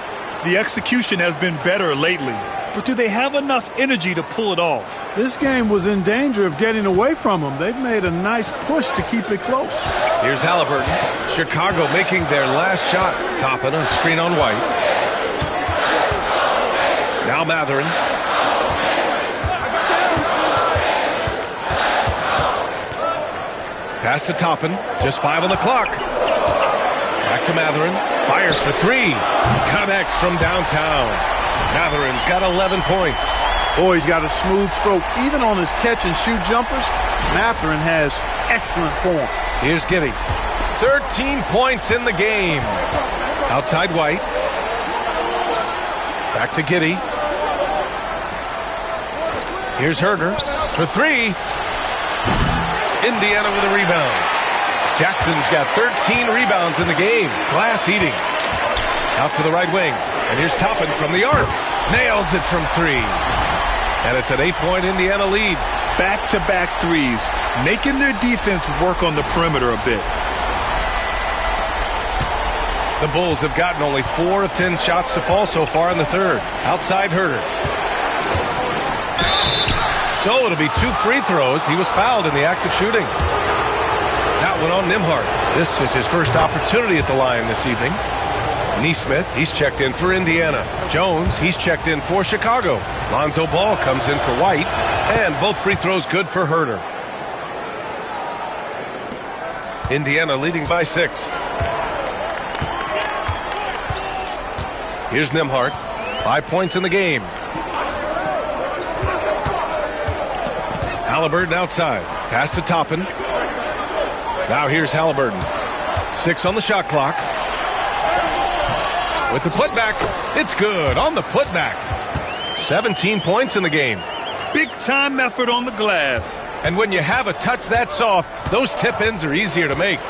The execution has been better lately, but do they have enough energy to pull it off? This game was in danger of getting away from them. They've made a nice push to keep it close. Here's Halliburton. Chicago making their last shot. Toppin a screen on White. Now Mathurin. Pass to Toppin. Just 5 on the clock. Back to Mathurin. Fires for 3. Connects from downtown. Mathurin's got 11 points. Boy, he's got a smooth stroke. Even on his catch-and-shoot jumpers, Mathurin has excellent form. Here's Giddey. 13 points in the game. Outside White. Back to Giddey. Here's Huerter for 3. Indiana with a rebound. Jackson's got 13 rebounds in the game. Glass eating. Out to the right wing. And here's Toppin from the arc. Nails it from 3. And it's an 8-point Indiana lead. back-to-back threes, making their defense work on the perimeter a bit. The Bulls have gotten only 4 of 10 shots to fall so far in the third. Outside Herter. So it'll be 2 free throws. He was fouled in the act of shooting. That one on Nembhard. This is his first opportunity at the line this evening. Nesmith, he's checked in for Indiana. Jones, he's checked in for Chicago. Lonzo Ball comes in for White. And both free throws good for Herter. Indiana leading by 6. Here's Nembhard. 5 points in the game. Halliburton outside. Pass to Toppin. Now here's Halliburton. 6 on the shot clock. With the putback. It's good on the putback. 17 points in the game. Big-time effort on the glass. And when you have a touch that soft, those tip-ins are easier to make.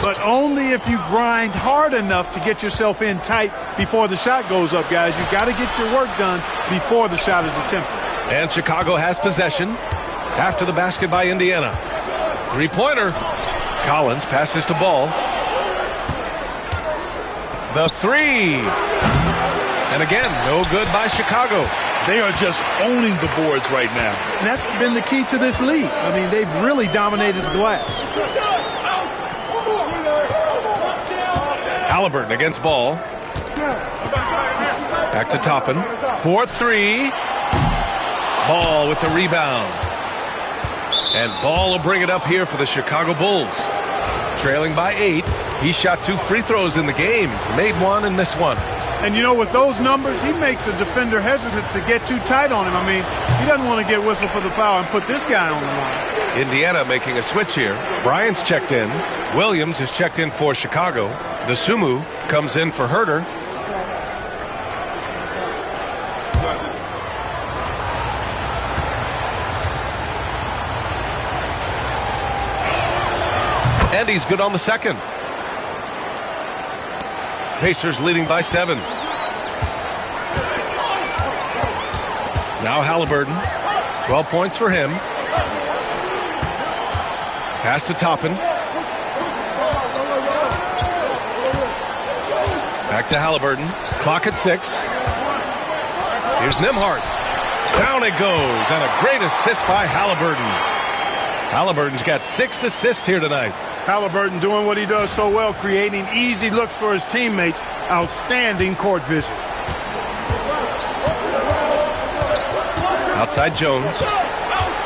But only if you grind hard enough to get yourself in tight before the shot goes up, guys. You've got to get your work done before the shot is attempted. And Chicago has possession after the basket by Indiana. 3-pointer. Collins passes to Ball. The 3. And again, no good by Chicago. They are just owning the boards right now. And that's been the key to this lead. I mean, they've really dominated the glass. Halliburton against Ball. Back to Toppin. 4-3. Ball with the rebound. And Ball will bring it up here for the Chicago Bulls. Trailing by 8. He shot 2 free throws in the games. Made 1 and missed 1. And, you know, with those numbers, he makes a defender hesitant to get too tight on him. I mean, he doesn't want to get whistled for the foul and put this guy on the line. Indiana making a switch here. Bryant's checked in. Williams is checked in for Chicago. The Sumu comes in for Herter. And he's good on the second. Pacers leading by 7. Now Halliburton. 12 points for him. Pass to Toppin. Back to Halliburton. Clock at 6. Here's Nembhard. Down it goes. And a great assist by Halliburton. Halliburton's got 6 assists here tonight. Halliburton doing what he does so well, creating easy looks for his teammates. Outstanding court vision. Outside Jones.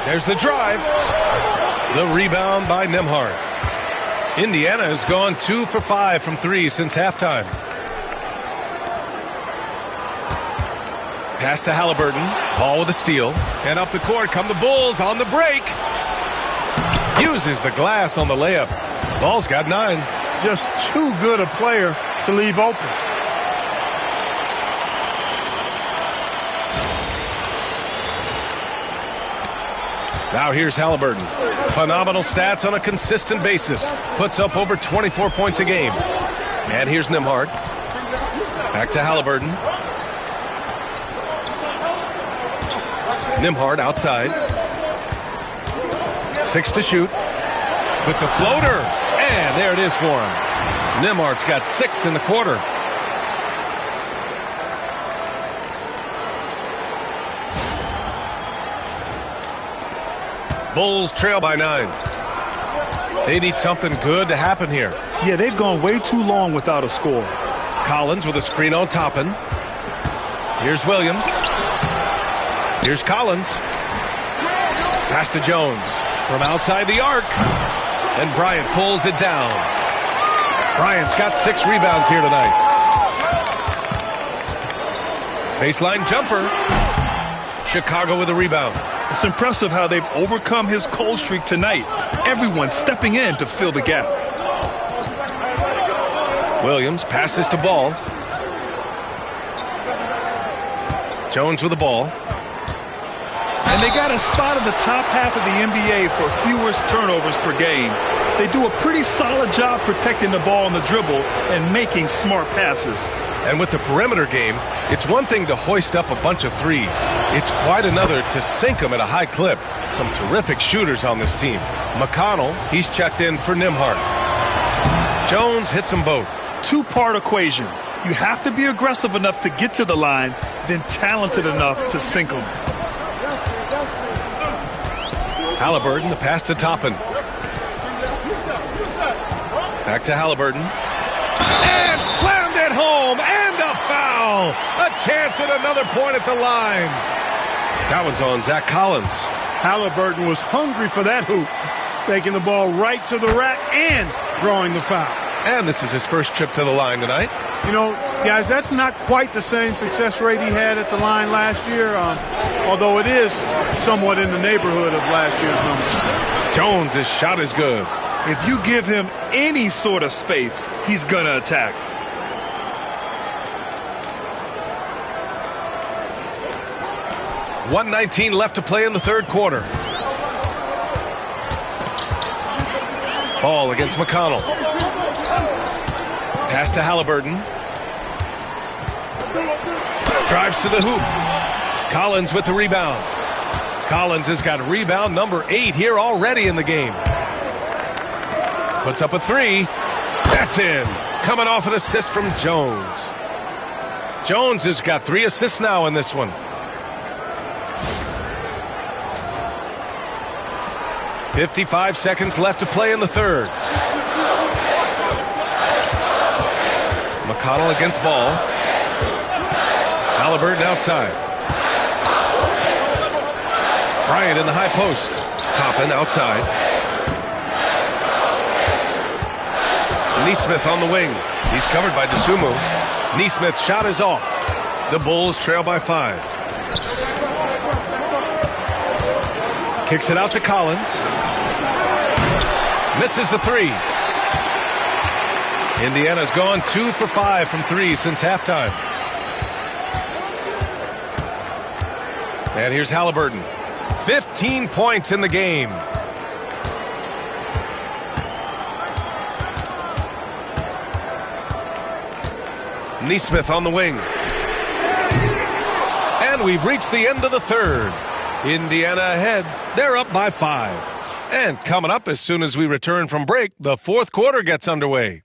There's the drive. The rebound by Nembhard. Indiana has gone 2 for 5 from 3 since halftime. Pass to Halliburton. Ball with a steal. And up the court come the Bulls on the break. Uses the glass on the layup. Ball's got 9. Just too good a player to leave open. Now here's Halliburton. Phenomenal stats on a consistent basis. Puts up over 24 points a game. And here's Nembhard. Back to Halliburton. Nembhard outside. 6 to shoot. With the floater. And there it is for him. Nembhard's got 6 in the quarter. Bulls trail by 9. They need something good to happen here. Yeah, they've gone way too long without a score. Collins with a screen on Toppin. Here's Williams. Here's Collins. Pass to Jones from outside the arc. And Bryant pulls it down. Bryant's got 6 rebounds here tonight. Baseline jumper. Chicago with a rebound. It's impressive how they've overcome his cold streak tonight. Everyone stepping in to fill the gap. Williams passes to Ball. Jones with the ball. And they got a spot in the top half of the NBA for fewest turnovers per game. They do a pretty solid job protecting the ball on the dribble and making smart passes. And with the perimeter game, it's one thing to hoist up a bunch of threes. It's quite another to sink them at a high clip. Some terrific shooters on this team. McConnell, he's checked in for Nembhard. Jones hits them both. Two-part equation. You have to be aggressive enough to get to the line, then talented enough to sink them. Halliburton, the pass to Toppin. Back to Halliburton. And slammed it home, and a foul. A chance at another point at the line. That one's on Zach Collins. Halliburton was hungry for that hoop, taking the ball right to the rack and drawing the foul. And this is his first trip to the line tonight. You know, guys, that's not quite the same success rate he had at the line last year, although it is somewhat in the neighborhood of last year's numbers. Jones' shot is good. If you give him any sort of space, he's going to attack. .119 left to play in the third quarter. Ball against McConnell. Pass to Halliburton. Drives to the hoop. Collins with the rebound. Collins has got rebound number 8 here already in the game. Puts up a three. That's in. Coming off an assist from Jones. Jones has got 3 assists now in this one. 55 seconds left to play in the third. McConnell against Ball. Halliburton outside. Bryant in the high post. Toppin outside. Nesmith on the wing. He's covered by Dosunmu. Nesmith's shot is off. The Bulls trail by 5. Kicks it out to Collins. Misses the three. Indiana's gone 2 for 5 from 3 since halftime. And here's Halliburton. 15 points in the game. Nesmith on the wing. And we've reached the end of the third. Indiana ahead. They're up by 5. And coming up as soon as we return from break, the fourth quarter gets underway.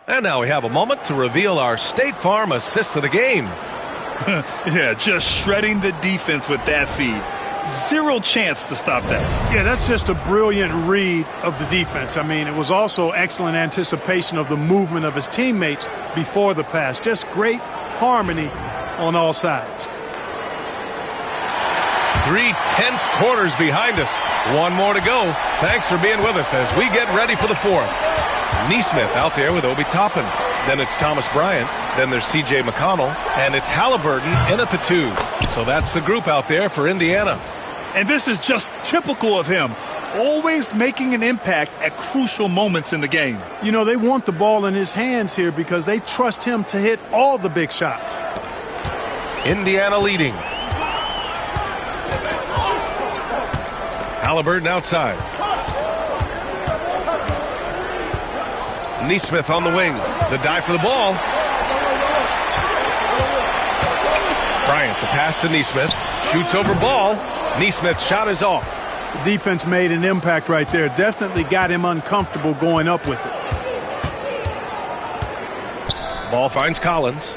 And now we have a moment to reveal our State Farm assist of the game. Yeah, just shredding the defense with that feed. Zero chance to stop that. Yeah, that's just a brilliant read of the defense. I mean, it was also excellent anticipation of the movement of his teammates before the pass. Just great harmony on all sides. 3 tense quarters behind us. One more to go. Thanks for being with us as we get ready for the fourth. Nesmith out there with Obi Toppin. Then it's Thomas Bryant. Then there's T.J. McConnell. And it's Halliburton in at the 2. So that's the group out there for Indiana. And this is just typical of him. Always making an impact at crucial moments in the game. You know, they want the ball in his hands here because they trust him to hit all the big shots. Indiana leading. Halliburton outside. Nesmith on the wing. The dive for the ball. Bryant, the pass to Nesmith. Shoots over Ball. Nesmith's shot is off. The defense made an impact right there. Definitely got him uncomfortable going up with it. Ball finds Collins.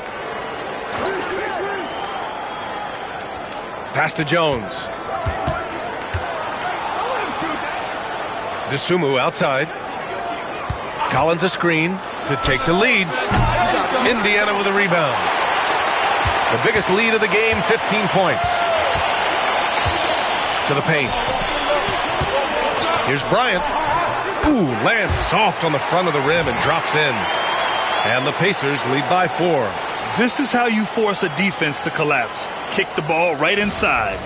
Pass to Jones. Dosunmu outside. Collins a screen to take the lead. Indiana with a rebound. The biggest lead of the game, 15 points. To the paint. Here's Bryant. Ooh, lands soft on the front of the rim and drops in. And the Pacers lead by 4. This is how you force a defense to collapse. Kick the ball right inside.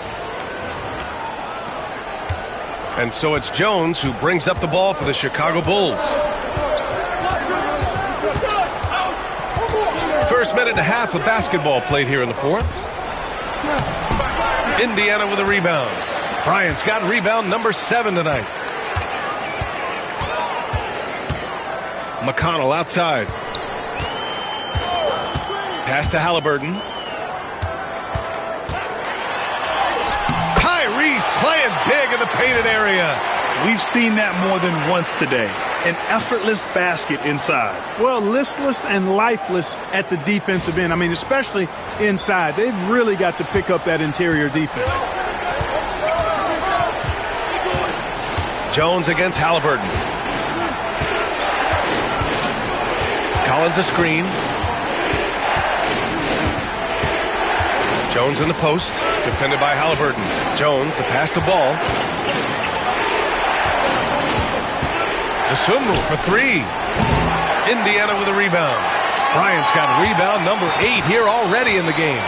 And so it's Jones who brings up the ball for the Chicago Bulls. First minute and a half of basketball played here in the fourth. Indiana with a rebound. Bryant's got rebound number 7 tonight. McConnell outside. Pass to Halliburton. Tyrese playing big in the painted area. We've seen that more than once today. An effortless basket inside. Well, listless and lifeless at the defensive end. I mean, especially inside. They've really got to pick up that interior defense. Jones against Halliburton. Collins a screen. Jones in the post. Defended by Halliburton. Jones, the pass to Ball. Sumru for 3. Indiana with a rebound. Bryant's got rebound number 8 here already in the game.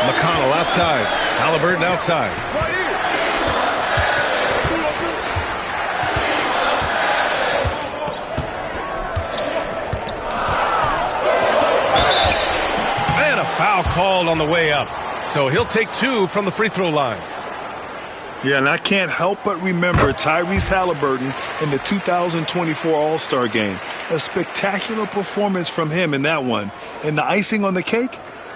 McConnell outside. Halliburton outside. And a foul called on the way up. So he'll take 2 from the free throw line. Yeah, and I can't help but remember Tyrese Halliburton in the 2024 All-Star Game. A spectacular performance from him in that one. And the icing on the cake,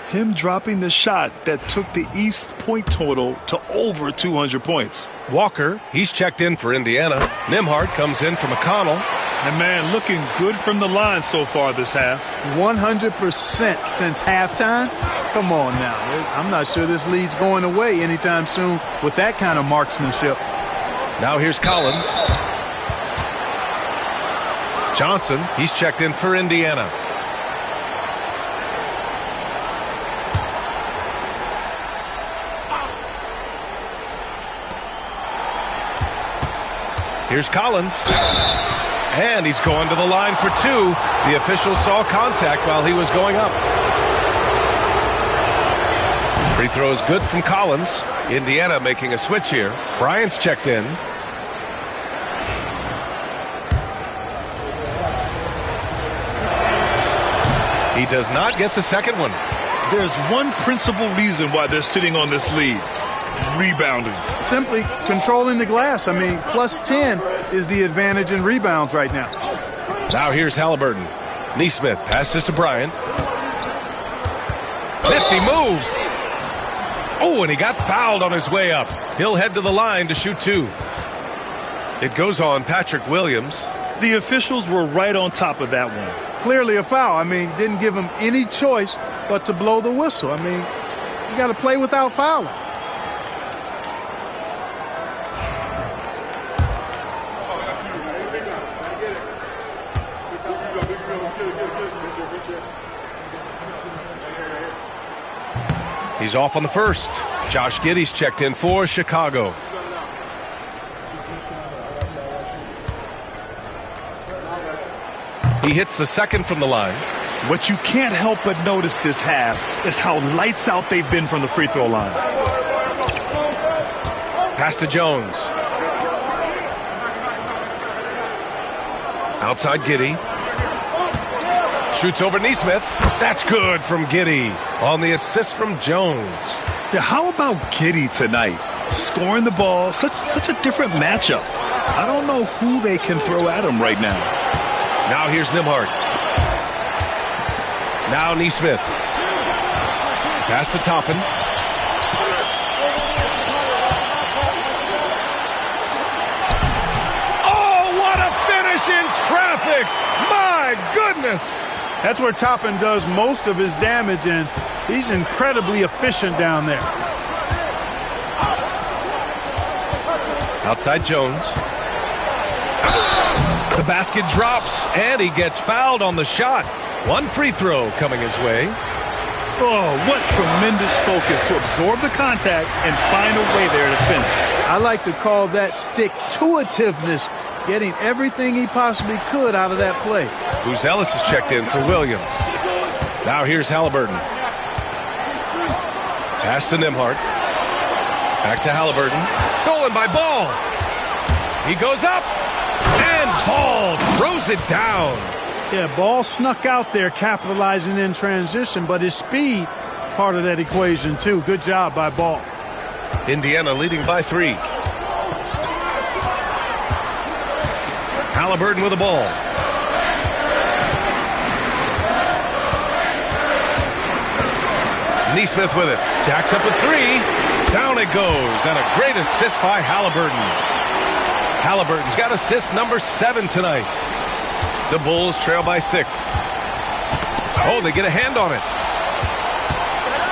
him dropping the shot that took the East point total to over 200 points. Walker, he's checked in for Indiana. Nembhard comes in for McConnell. And, man, looking good from the line so far this half. 100% since halftime. Come on now. I'm not sure this lead's going away anytime soon with that kind of marksmanship. Now here's Collins. Johnson, he's checked in for Indiana. Here's Collins. And he's going to the line for 2. The official saw contact while he was going up. Free throw is good from Collins. Indiana making a switch here. Bryant's checked in. He does not get the second one. There's one principal reason why they're sitting on this lead. Rebounding. Simply controlling the glass. I mean, plus 10 is the advantage in rebounds right now. Now here's Halliburton. Nesmith passes to Bryant. Nifty move. Oh, and he got fouled on his way up. He'll head to the line to shoot 2. It goes on Patrick Williams. The officials were right on top of that one. Clearly a foul. I mean, didn't give him any choice but to blow the whistle. I mean, you got to play without fouling. He's off on the first. Josh Giddey's checked in for Chicago. He hits the second from the line. What you can't help but notice this half is how lights out they've been from the free throw line. Pass to Jones. Outside Giddey. Shoots over Nesmith. That's good from Giddey on the assist from Jones. Yeah, how about Giddey tonight? Scoring the ball, such a different matchup. I don't know who they can throw at him right now. Now here's Nembhard. Now Nesmith. Pass to Toppin. Oh, what a finish in traffic! My goodness! That's where Toppin does most of his damage, and he's incredibly efficient down there. Outside Jones. The basket drops, and he gets fouled on the shot. One free throw coming his way. Oh, what tremendous focus to absorb the contact and find a way there to finish. I like to call that stick-to-itiveness, getting everything he possibly could out of that play. Buzelis is checked in for Williams. Now here's Halliburton. Pass to Nembhard. Back to Halliburton. Stolen by Ball. He goes up, and Ball throws it down. Yeah, ball snuck out there, capitalizing in transition, but his speed, part of that equation too. Good job by Ball. Indiana leading by 3. Halliburton with the ball. Nesmith with it. Jacks up with 3. Down it goes. And a great assist by Halliburton. Halliburton's got assist number 7 tonight. The Bulls trail by 6. Oh, they get a hand on it.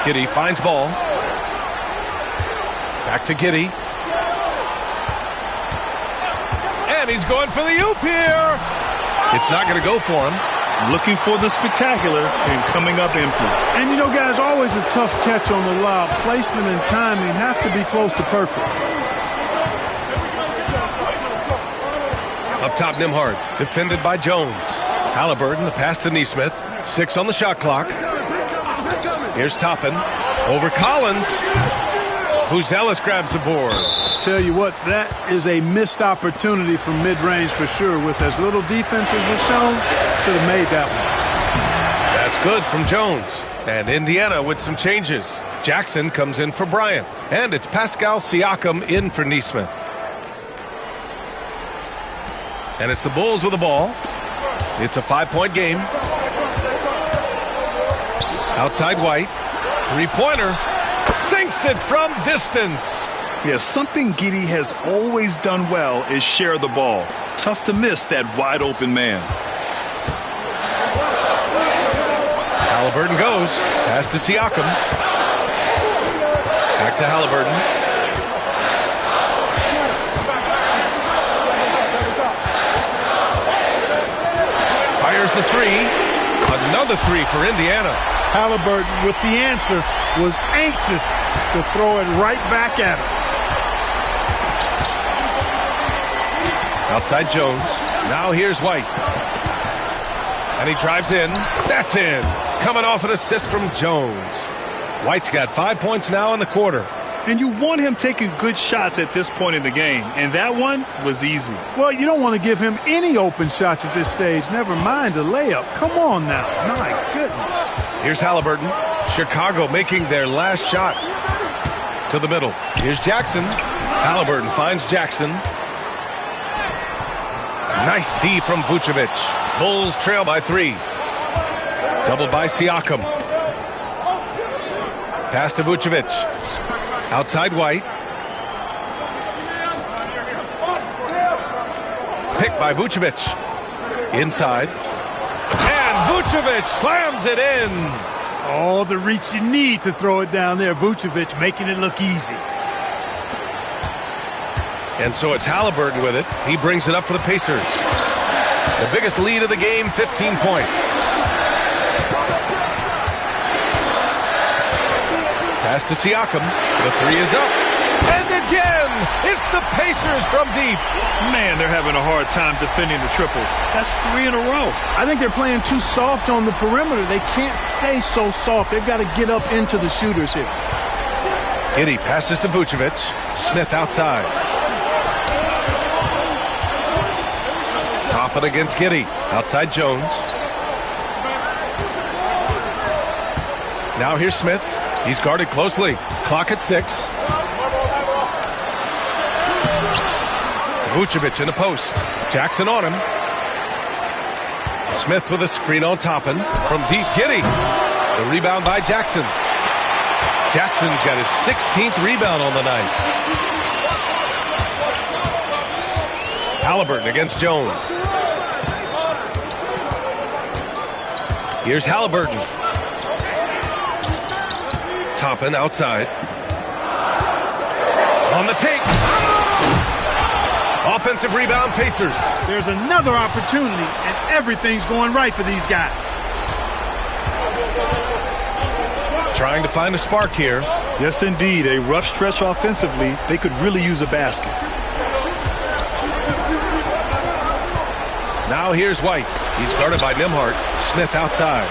Giddey finds ball. Back to Giddey. And he's going for the oop here. It's not going to go for him. Looking for the spectacular and coming up empty. And, you know, guys, always a tough catch on the lob. Placement and timing have to be close to perfect. Up top, Nembhard, defended by Jones. Halliburton, the pass to Nesmith. 6 on the shot clock. Here's Toppin. Over Collins. Buzelis grabs the board. Tell you what, that is a missed opportunity from mid-range for sure. With as little defense as was shown, should have made that one. That's good from Jones. And Indiana with some changes. Jackson comes in for Bryant. And it's Pascal Siakam in for Nesmith. And it's the Bulls with the ball. It's a 5-point game. Outside White. 3-pointer. Sinks it from distance. Yeah, something Giddey has always done well is share the ball. Tough to miss that wide open man. Halliburton goes. Pass to Siakam. Back to Halliburton. Fires the 3. Another 3 for Indiana. Halliburton with the answer was anxious to throw it right back at him. Outside Jones. Now here's White. And he drives in. That's in. Coming off an assist from Jones. White's got 5 points now in the quarter. And you want him taking good shots at this point in the game. And that one was easy. Well, you don't want to give him any open shots at this stage. Never mind a layup. Come on now. My goodness. Here's Halliburton. Chicago making their last shot. To the middle. Here's Jackson. Halliburton finds Jackson. Nice D from Vucevic. Bulls trail by 3. Doubled by Siakam. Pass to Vucevic. Outside White. Picked by Vucevic. Inside. And Vucevic slams it in. All the reach you need to throw it down there. Vucevic making it look easy. And so it's Halliburton with it. He brings it up for the Pacers. The biggest lead of the game, 15 points. Pass to Siakam. The 3 is up. And again, it's the Pacers from deep. Man, they're having a hard time defending the triple. That's 3 in a row. I think they're playing too soft on the perimeter. They can't stay so soft. They've got to get up into the shooters here. Giddey passes to Vucevic. Smith outside. Toppin against Giddey. Outside Jones. Now here's Smith. He's guarded closely. Clock at 6. Vucevic in the post. Jackson on him. Smith with a screen on Toppin. From deep, Giddey. The rebound by Jackson. Jackson's got his 16th rebound on the night. Halliburton against Jones. Here's Halliburton. Toppin outside. On the take. Offensive rebound, Pacers. There's another opportunity, and everything's going right for these guys. Trying to find a spark here. Yes, indeed. A rough stretch offensively. They could really use a basket. Now here's White. He's guarded by Nembhard. Smith outside.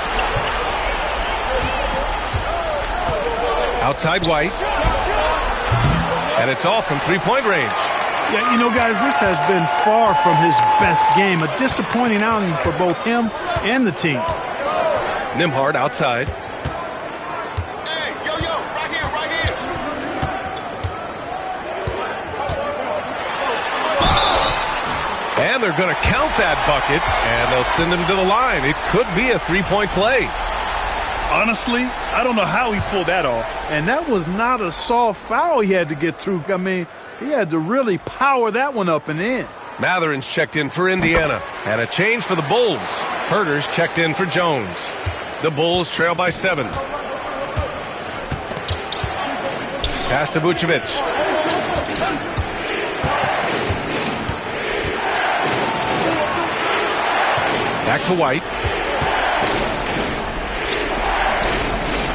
Outside White. And it's off from 3-point range. Yeah, you know, guys, this has been far from his best game. A disappointing outing for both him and the team. Nembhard outside. Hey, yo, right here, right here. And they're going to count that bucket, and they'll send him to the line. It could be a three-point play. Honestly, I don't know how he pulled that off. And that was not a soft foul he had to get through. I mean, he had to really power that one up and in. Matherin's checked in for Indiana. And a change for the Bulls. Herter's checked in for Jones. The Bulls trail by 7. Pass to Vucevic. Back to White.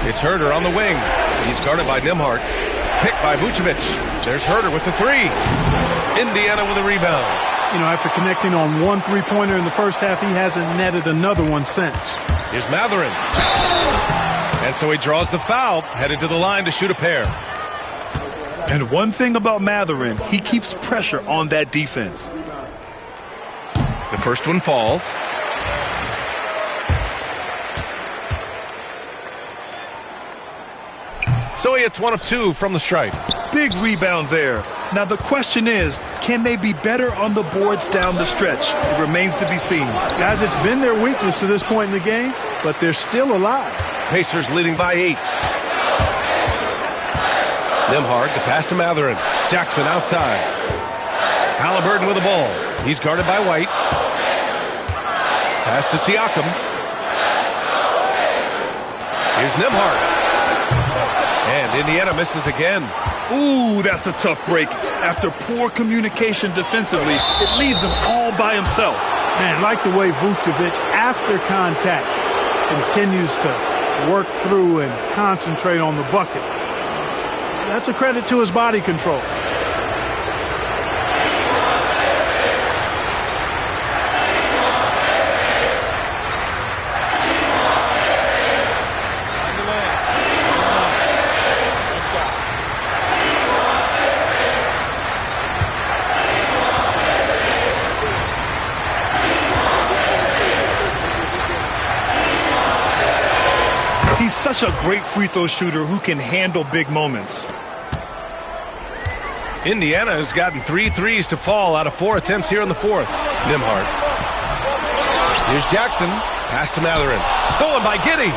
It's Huerter on the wing. He's guarded by Nembhard. Picked by Vucevic. There's Huerter with the three. Indiana with a rebound. You know, after connecting on one three-pointer in the first half, he hasn't netted another one since. Here's Mathurin. And so he draws the foul, headed to the line to shoot a pair. And one thing about Mathurin, he keeps pressure on that defense. The first one falls. So he hits 1 of 2 from the stripe. Big rebound there. Now the question is, can they be better on the boards down the stretch? It remains to be seen. Guys, it's been their weakness to this point in the game, but they're still alive. Pacers leading by 8. Nembhard, the pass to Mathurin. Jackson outside. Halliburton with the ball. He's guarded by White. Pass to Siakam. Here's Nembhard. And Indiana misses again. Ooh, that's a tough break. After poor communication defensively, it leaves him all by himself. Man, like the way Vucevic, after contact, continues to work through and concentrate on the bucket. That's a credit to his body control. He's such a great free throw shooter who can handle big moments. Indiana has gotten 3 threes to fall out of 4 attempts here in the fourth. Nembhard. Here's Jackson. Pass to Mathurin. Stolen by Giddey.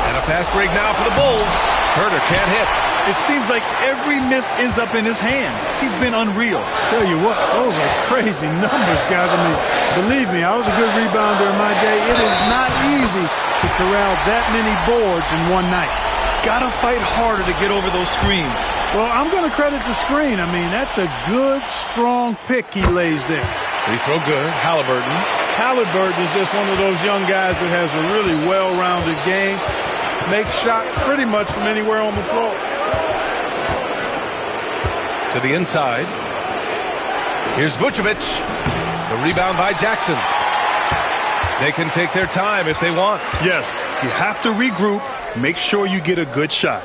And a fast break now for the Bulls. Huerter can't hit. It seems like every miss ends up in his hands. He's been unreal. Tell you what, those are crazy numbers, guys. I mean, believe me, I was a good rebounder in my day. It is not easy to corral that many boards in one night. Gotta fight harder to get over those screens. Well, I'm going to credit the screen. I mean, that's a good, strong pick he lays there. Free throw good. Halliburton. Halliburton is just one of those young guys that has a really well-rounded game. Makes shots pretty much from anywhere on the floor. To the inside. Here's Vucevic. The rebound by Jackson. They can take their time if they want. Yes, you have to regroup. Make sure you get a good shot.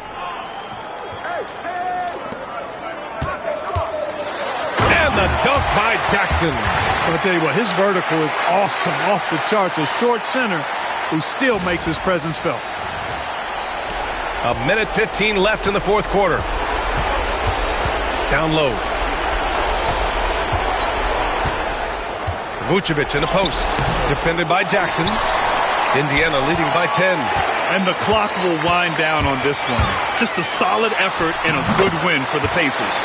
And the dunk by Jackson. I'll tell you what, his vertical is awesome, off the charts. A short center who still makes his presence felt. A minute 15 left in the fourth quarter. Down low. Vucevic in the post. Defended by Jackson. Indiana leading by 10. And the clock will wind down on this one. Just a solid effort and a good win for the Pacers.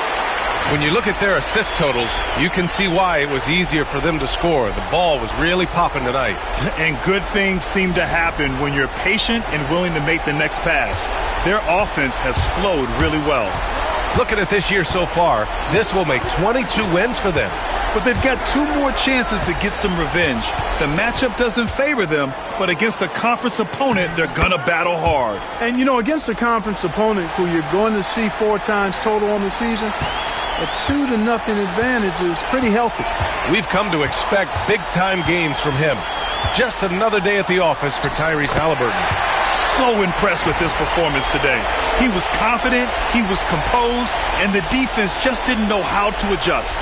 When you look at their assist totals, you can see why it was easier for them to score. The ball was really popping tonight. And good things seem to happen when you're patient and willing to make the next pass. Their offense has flowed really well. Looking at this year so far, this will make 22 wins for them. But they've got 2 more chances to get some revenge. The matchup doesn't favor them, but against a conference opponent, they're going to battle hard. And, you know, against a conference opponent who you're going to see 4 times total on the season, a 2-0 advantage is pretty healthy. We've come to expect big-time games from him. Just another day at the office for Tyrese Haliburton. So impressed with his performance today. He was confident, he was composed, and the defense just didn't know how to adjust.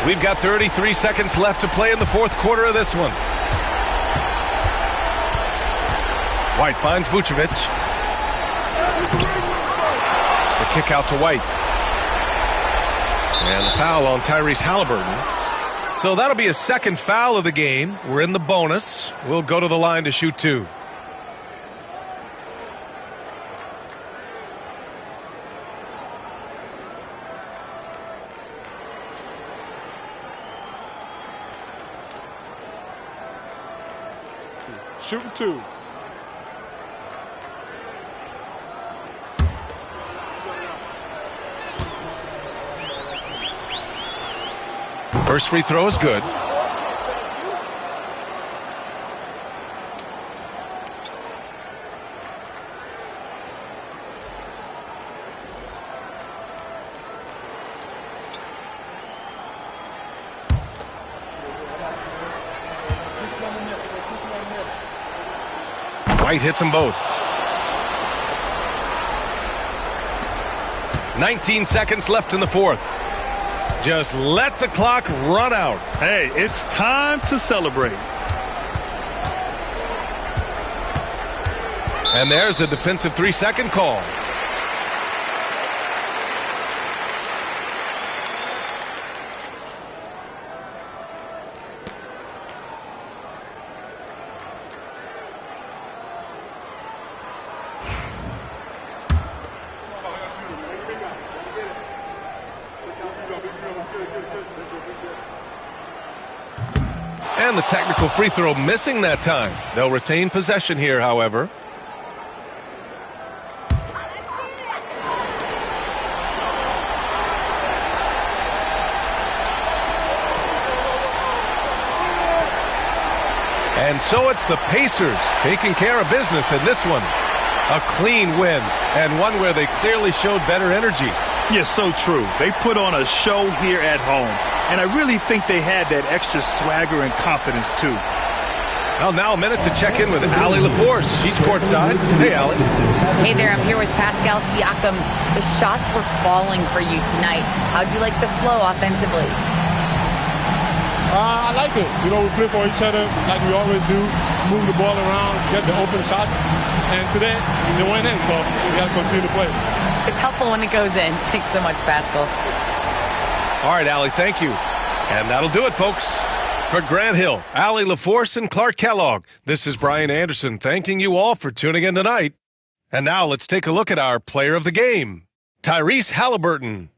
We've got 33 seconds left to play in the fourth quarter of this one. White finds Vucevic. The kick out to White. And the foul on Tyrese Haliburton. So that'll be a second foul of the game. We're in the bonus. We'll go to the line to shoot two. Shooting two. First free throw is good. White hits them both. 19 seconds left in the fourth. Just let the clock run out. Hey, it's time to celebrate. And there's a defensive 3-second call. And the technical free throw missing that time. They'll retain possession here, however. And so it's the Pacers taking care of business in this one. A clean win, and one where they clearly showed better energy. Yes, so true. They put on a show here at home. And I really think they had that extra swagger and confidence, too. Well, now a minute to check in with Allie LaForce. She's courtside. Hey, Allie. Hey there, I'm here with Pascal Siakam. The shots were falling for you tonight. How'd you like the flow offensively? I like it. You know, we play for each other like we always do. Move the ball around, get the open shots. And today, they went in, so we got to continue to play. It's helpful when it goes in. Thanks so much, Pascal. All right, Allie, thank you. And that'll do it, folks. For Grant Hill, Allie LaForce, and Clark Kellogg, this is Brian Anderson thanking you all for tuning in tonight. And now let's take a look at our player of the game, Tyrese Haliburton.